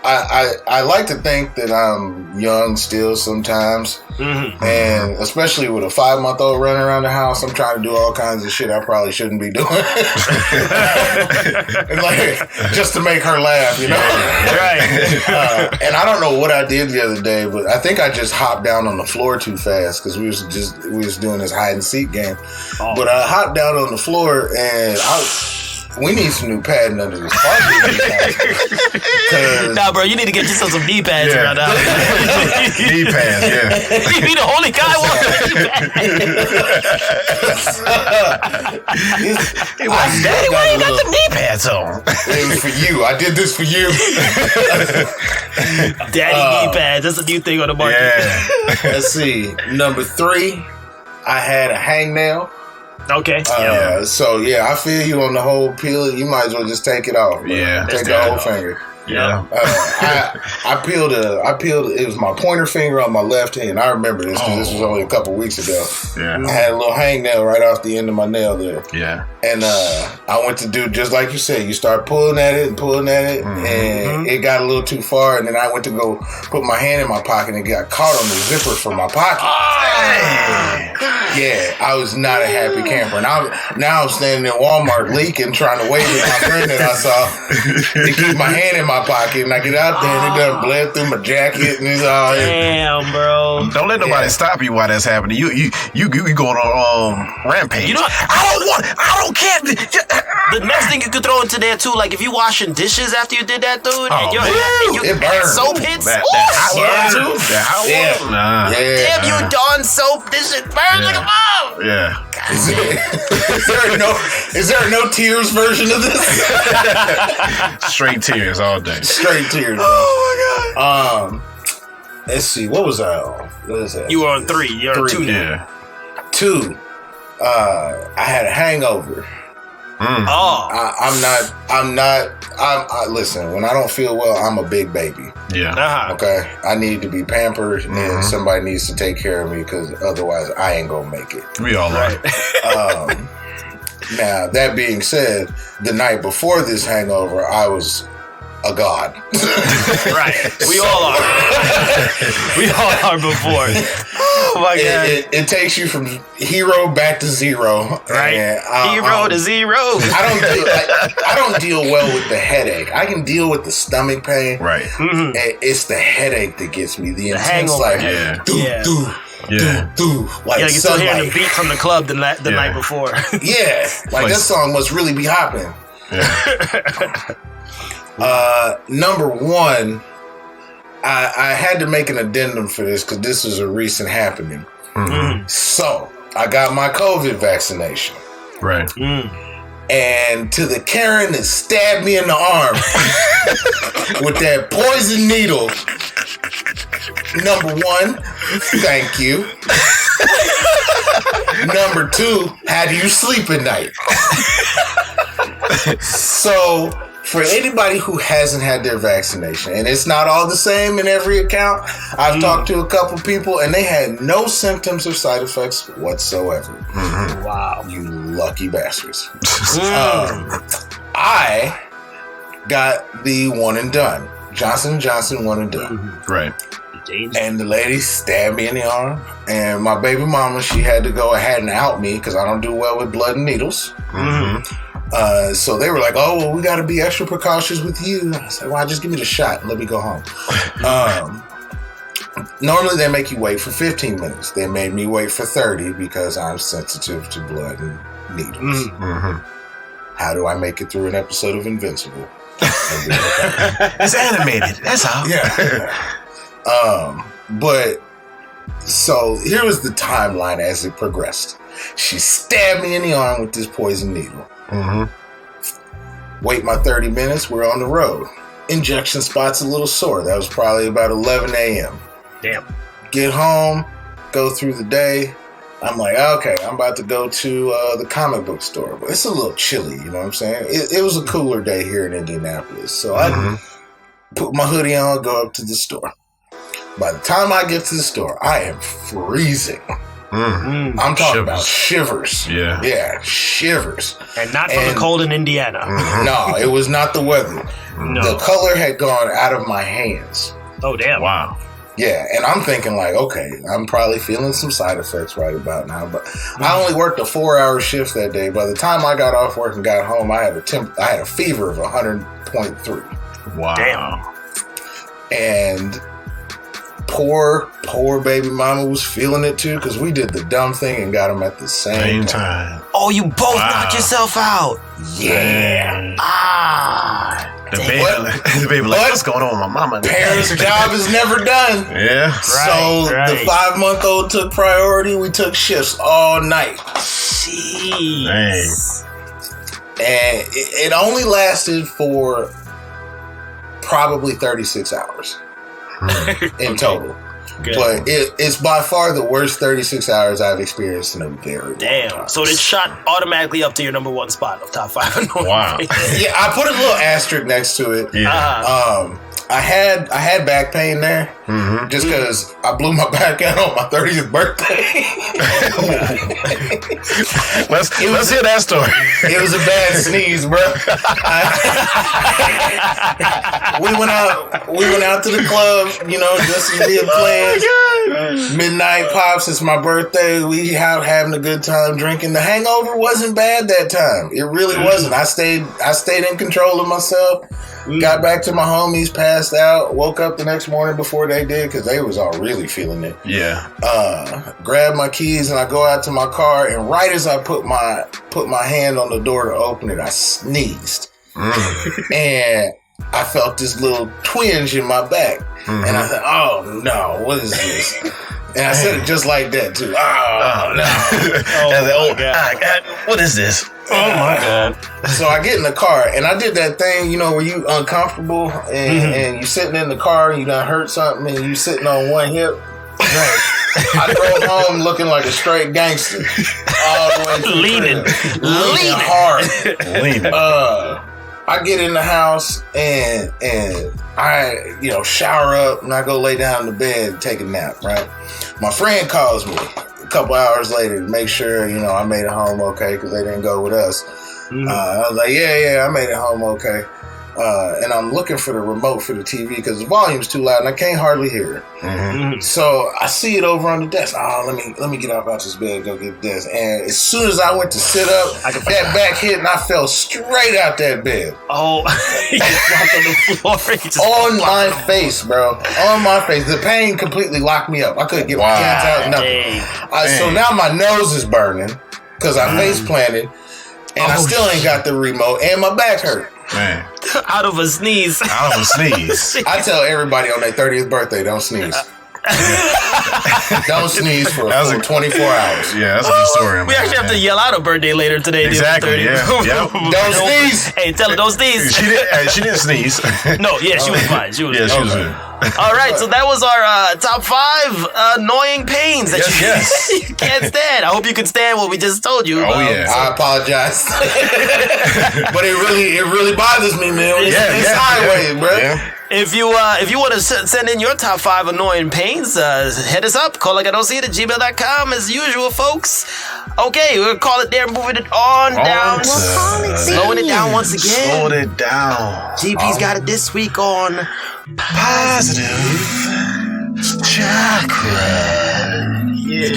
I like to think that I'm young still sometimes, and especially with a 5-month-old running around the house, I'm trying to do all kinds of shit I probably shouldn't be doing, like just to make her laugh, you know? Right. And I don't know what I did the other day, but I think I just hopped down on the floor too fast because we was doing this hide and seek game. But I hopped down on the floor and we need some new padding under this party. Nah, bro, you need to get yourself some knee pads right now. Knee pads, You be the only guy with knee pads. Daddy, why you got the knee pads on? It was for you. I did this for you. Daddy knee pads. That's a new thing on the market. Yeah. Let's see. Number 3, I had a hangnail. Okay. So yeah, I feel you on the whole peel. You might as well just take it off. Bro. Yeah. Take the whole finger. Yeah. I peeled. It was my pointer finger on my left hand. I remember this because this was only a couple weeks ago. Yeah. I had a little hangnail right off the end of my nail there. Yeah. And I went to do just like you said. You start pulling at it, and it got a little too far. And then I went to go put my hand in my pocket and got caught on the zipper for my pocket. Yeah, I was not a happy camper. And now I'm standing in Walmart leaking, trying to wave at my friend that I saw to keep my hand in my pocket. And I get out there and it done bled through my jacket and it's all. Damn, bro. Don't let nobody stop you while that's happening. You going on rampage. You know, I don't care. The next thing you could throw into there too, like if you washing dishes after you did that, dude, and you it burns. soap hits. That hot water too. That hot water. Nah. Damn, you Dawn soap. This shit burns like a mom. Yeah. Is there no tears version of this? Straight tears all day. Straight tears. Oh my god. Let's see. What was I on? What is that? You were on 3. You're on 2 now. Yeah. 2. I had a hangover. Listen, when I don't feel well, I'm a big baby. Yeah. Okay? I need to be pampered and somebody needs to take care of me because otherwise I ain't gonna make it. We all right. Now, that being said, the night before this hangover, I was a god. Right. We all are. We all are before. Oh my god. It takes you from hero back to zero. Right. Hero to zero. I don't deal well with the headache. I can deal with the stomach pain. Right. And it's the headache that gets me. The intense hangover. like like you still hearing the beat from the club the night before. Yeah. Like that song must really be hopping. Yeah. Number 1, I had to make an addendum for this because this is a recent happening. So I got my COVID vaccination. Right. And to the Karen that stabbed me in the arm with that poison needle, number 1, thank you. Number 2, how do you sleep at night? So, for anybody who hasn't had their vaccination, and it's not all the same in every account, I've talked to a couple people and they had no symptoms or side effects whatsoever. Wow. You lucky bastards. I got the one and done. Johnson & Johnson one and done. Right. And the lady stabbed me in the arm. And my baby mama, she had to go ahead and out me because I don't do well with blood and needles. So they were like, oh, well, we got to be extra precautious with you. I was like, well, just give me the shot and let me go home. Normally they make you wait for 15 minutes. They made me wait for 30 because I'm sensitive to blood and needles. How do I make it through an episode of Invincible? It's animated. That's all. Yeah. But so here was the timeline as it progressed. She stabbed me in the arm with this poison needle. Wait my 30 minutes, we're on the road. Injection spot's a little sore. That was probably about 11 a.m. Damn. Get home, go through the day. I'm like, okay, I'm about to go to the comic book store. But it's a little chilly, you know what I'm saying? It was a cooler day here in Indianapolis. So I put my hoodie on, go up to the store. By the time I get to the store, I am freezing. I'm talking about shivers. Yeah, shivers. And not from the cold in Indiana. No, it was not the weather. No. The color had gone out of my hands. Oh, damn. Wow. Yeah, and I'm thinking like, okay, I'm probably feeling some side effects right about now, but I only worked a 4-hour shift that day. By the time I got off work and got home, I had a fever of 100.3. Wow. Damn. And poor baby mama was feeling it too because we did the dumb thing and got him at the same time. Oh, you both knocked yourself out. Yeah. The baby like, what's going on with my mama? Parents' job is never done. Yeah. So the 5-month-old took priority. We took shifts all night. Jeez. And it only lasted for probably 36 hours in total. Good. But it's by far the worst 36 hours I've experienced in a very long time. So it shot automatically up to your number one spot of top 5 annoying Wow. pains. Yeah, I put a little asterisk next to it. Yeah. I had back pain there just because I blew my back out on my 30th birthday. Let's hear that story. It was a bad sneeze, bro. We went out to the club, just as we had planned. Midnight pops. It's my birthday. We having a good time drinking. The hangover wasn't bad that time. It really wasn't. I stayed in control of myself. Got back to my homies, passed out, woke up the next morning before they did because they was all really feeling it. Yeah. Grabbed my keys and I go out to my car, and right as I put my hand on the door to open it, I sneezed. And I felt this little twinge in my back. And I thought, oh no, what is this? And I said it just like that too. Oh no. God. What is this? Oh my God. So I get in the car and I did that thing, where you uncomfortable and you sitting in the car and you done hurt something and you sitting on one hip. I drove home looking like a straight gangster. All the way to Leaning hard. Leaning. I get in the house and I, shower up and I go lay down in the bed and take a nap, right? My friend calls me a couple hours later to make sure, I made it home okay because they didn't go with us. I was like, yeah, I made it home okay. And I'm looking for the remote for the TV because the volume's too loud and I can't hardly hear it. So I see it over on the desk. Oh, let me get up out this bed and go get this. And as soon as I went to sit up, that back hit and I fell straight out that bed. Oh, you dropped on the floor. On my face, bro. On my face. The pain completely locked me up. I couldn't get my hands out. Nothing. So now my nose is burning because I face planted and I still ain't got the remote and my back hurt. Man. Out of a sneeze. I tell everybody on their 30th birthday, don't sneeze. Don't sneeze for 24 hours. Yeah, that's a good story. We actually have to yell out a birthday later today. Exactly. Yeah. Don't sneeze. Hey, tell her don't sneeze. She didn't sneeze. No, yeah, she was fine. She was good. All right, so that was our top 5 annoying pains that you can't stand. I hope you can stand what we just told you. Oh yeah. I apologize, but it really bothers me, man. It's sideways, bro. Yeah. If you want to send in your top 5 annoying pains, hit us up. Call like I don't see it at gmail.com as usual, folks. Okay, we'll call it there, moving it on down. Slowing it down once again. Slowing it down. GP's got it this week on Positive Chakra. Yeah.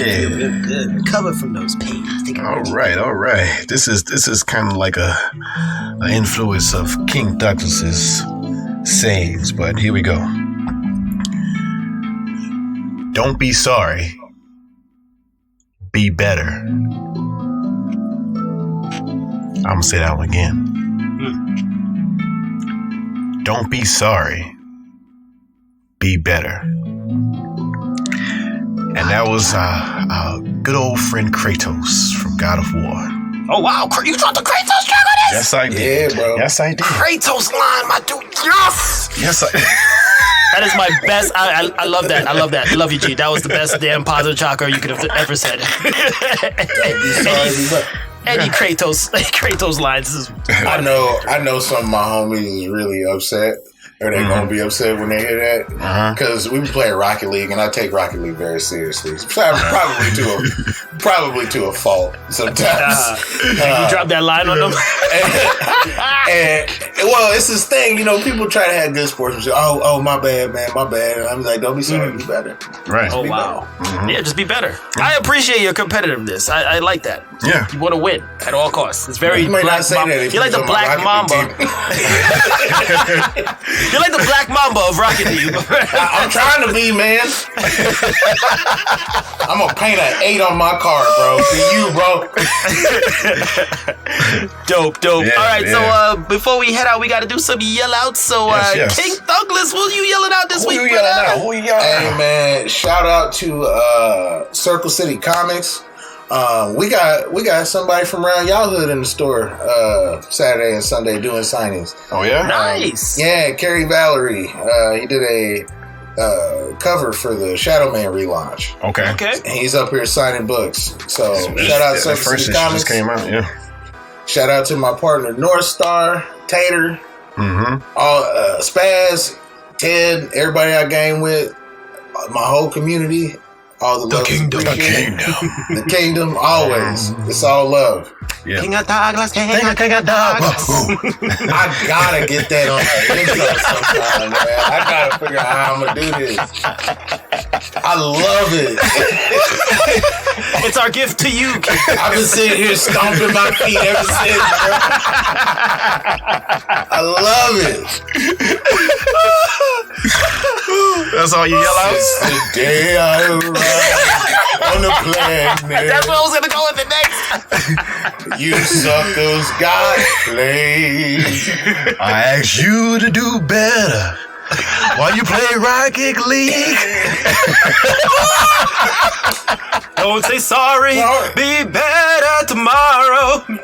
Good. Recover from those pains. All right. This is kind of like a influence of King Thuglas's sayings, but here we go. Don't be sorry. Be better. I'm gonna say that one again. Don't be sorry. Be better. And that was our good old friend Kratos from God of War. Oh wow, you dropped the Kratos track on this? Yes, I did. Yeah, bro. Yes, I did. Kratos line, my dude. Yes. Yes, I. That is my best. I love that. I love you, G. That was the best damn Positive Chakra you could have ever said. Any Kratos lines. This is I know some of my homies is really upset. Or they're gonna be upset when they hear that because we play Rocket League and I take Rocket League very seriously. Probably to a fault sometimes. you drop that line on them. and well, it's this thing, people try to have good sportsmanship. Oh, my bad, man, my bad. I'm like, don't be sorry, be better. Right. Oh wow. Yeah, just be better. I apprionate your competitiveness. I like that. Yeah. You want to win at all costs. It's very You might Black not say Mamba. that if You're like the on Black my Mamba. Rocket League team. You're like the Black Mamba of Rocket League. I'm trying to be, man. I'm gonna paint an 8 on my card, bro. For you, bro. Dope. Yeah, All right, yeah. so before we head out, we got to do some yell outs. So, Yes. King Thuglas, will you yell it out this week? Who you yelling out? Who you yelling Hey, out? man, shout out to Circle City Comics. We got somebody from around y'all hood in the store Saturday and Sunday doing signings. Oh yeah. Nice. Yeah, Kerry Valerie. He did a cover for the Shadow Man relaunch. Okay. And he's up here signing books. So shout out to first Comics. just came out. Yeah. Shout out to my partner North Star, Tater, all Spaz, Ted, everybody I game with, my whole community, all the kingdom, the kingdom, always. It's all love. Yeah. King Thuglas, King Thuglas. I gotta get that on the intro sometime, man. I gotta figure out how I'm gonna do this. I love it. It's our gift to you. I've been sitting here stomping my feet ever since, bro. I love it. That's all you yell out? The day I arrived on the planet. That's what I was gonna go with it next. You suckers got played. I asked you to do better while you play Rocket League. Don't say sorry. Be better tomorrow. We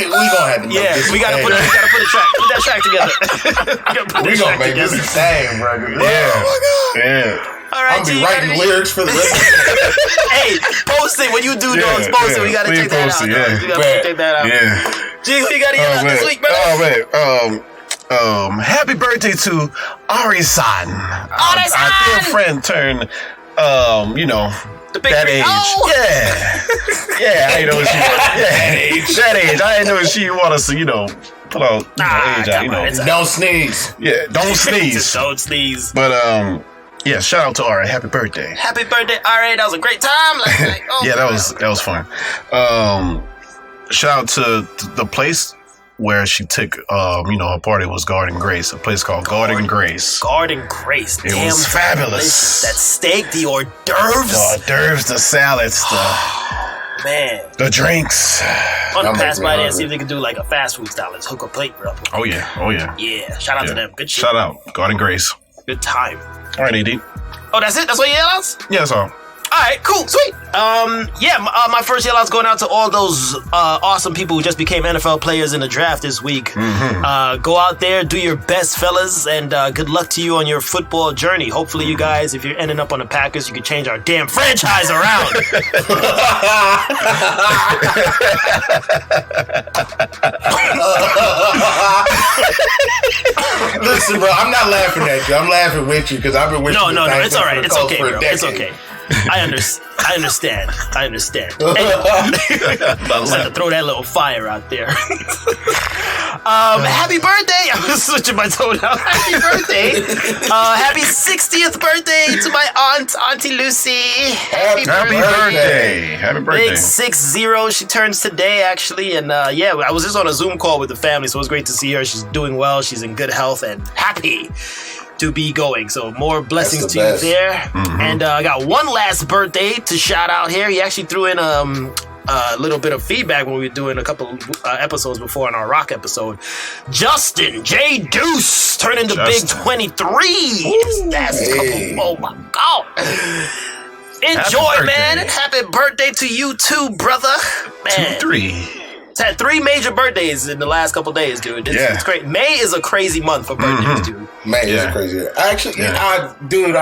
gonna have to make this we gotta put a track. Put that track together. we gonna make this a thing, bro. Yeah. Oh my God. Yeah. All right, I'll be writing lyrics for the rest of the Hey, post it when you do those. Post it. We gotta check that out. We gotta check that out. Yeah. G, who you gotta yell out this week, brother? Oh man. Happy birthday to Ari-san. Our dear friend turned the big that three. age. Oh. Yeah. I didn't know she was that age. I didn't know she wanted us to, pull out age out, Don't sneeze. Yeah, don't sneeze. Just don't sneeze. But yeah, shout out to Ari. Happy birthday. Happy birthday, Ari. That was a great time last night. Oh, yeah, that was fun. Shout out to the place where she took her party was Garden Grace, a place called Garden Grace. Garden Grace. It was fabulous. That steak, the hors d'oeuvres. The salads, man. The drinks. I'm gonna pass by there and see if they can do like a fast food style. Let's hook a plate, bro. Oh yeah. Yeah, shout out to them. Good shit. Shout out, Garden Grace. Good time. All right, AD. Oh, that's it? That's what you yell outs? Yeah, that's all. All right, cool, sweet. My first yell out's going out to all those awesome people who just became NFL players in the draft this week. Go out there, do your best, fellas, and good luck to you on your football journey. Hopefully, you guys, if you're ending up on the Packers, you can change our damn franchise around. Listen, bro, I'm not laughing at you. I'm laughing with you because I've been wishing. No, it's all right. It's okay, bro. It's okay. I understand. Anyway, just had to throw that little fire out there. Happy birthday! I'm just switching my tone out. Happy birthday! Happy 60th birthday to my aunt, Auntie Lucy. Happy birthday! Happy birthday! Big 60. She turns today, actually, and I was just on a Zoom call with the family, so it was great to see her. She's doing well. She's in good health and happy to be going. So more blessings to you there. And I got one last birthday to shout out here. He actually threw in a little bit of feedback when we were doing a couple episodes before on our rock episode. Justin J. Deuce turning the big 23. Oh my God. Enjoy, man. Happy birthday to you too, brother. Man. 2-3. It's had 3 major birthdays in the last couple days, dude. It's great. May is a crazy month for birthdays, dude. May is a crazy. Actually, I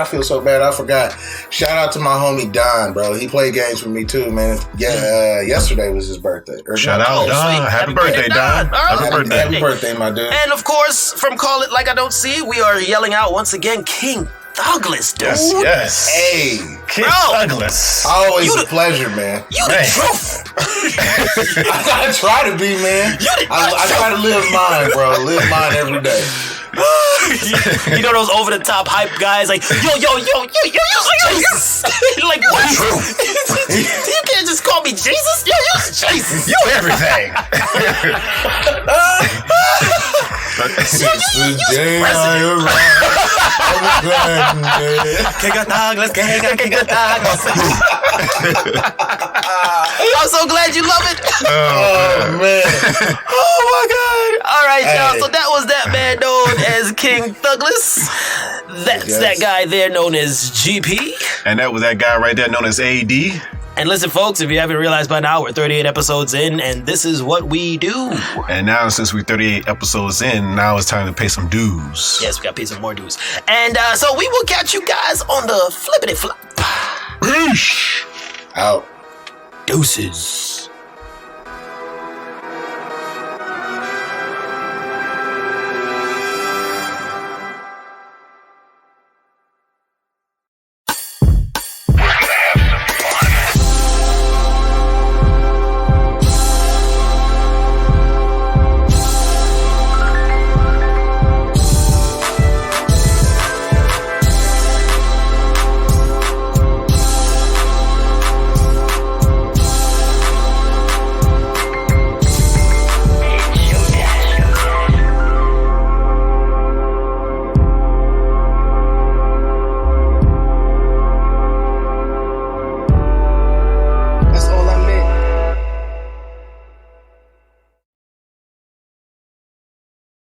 feel so bad. I forgot. Shout out to my homie Don, bro. He played games with me too, man. Yeah, yesterday was his birthday. Shout out, Don. Happy birthday, Don. Happy birthday, my dude. And of course, from Call It Like I Don't See It, we are yelling out once again, King Thuglas, dude. Yes. Hey, King Thuglas. Always a pleasure, man. You the truth. I try to be, man. I try to live mine, bro. Live mine every day. You know those over the top hype guys like yo like what? You can't just call me Jesus. Yo, you Jesus. You everything. Since the day I arrived, King Thuglas. I'm so glad you love it. oh man. Oh my God. All right, y'all. So that was that man known as King Thuglas. That's that guy there known as GP. And that was that guy right there known as AD. And listen, folks, if you haven't realized by now, we're 38 episodes in, and this is what we do. And now, since we're 38 episodes in, now it's time to pay some dues. Yes, we got to pay some more dues. And so we will catch you guys on the flippity flop. Peace. Out. Deuces.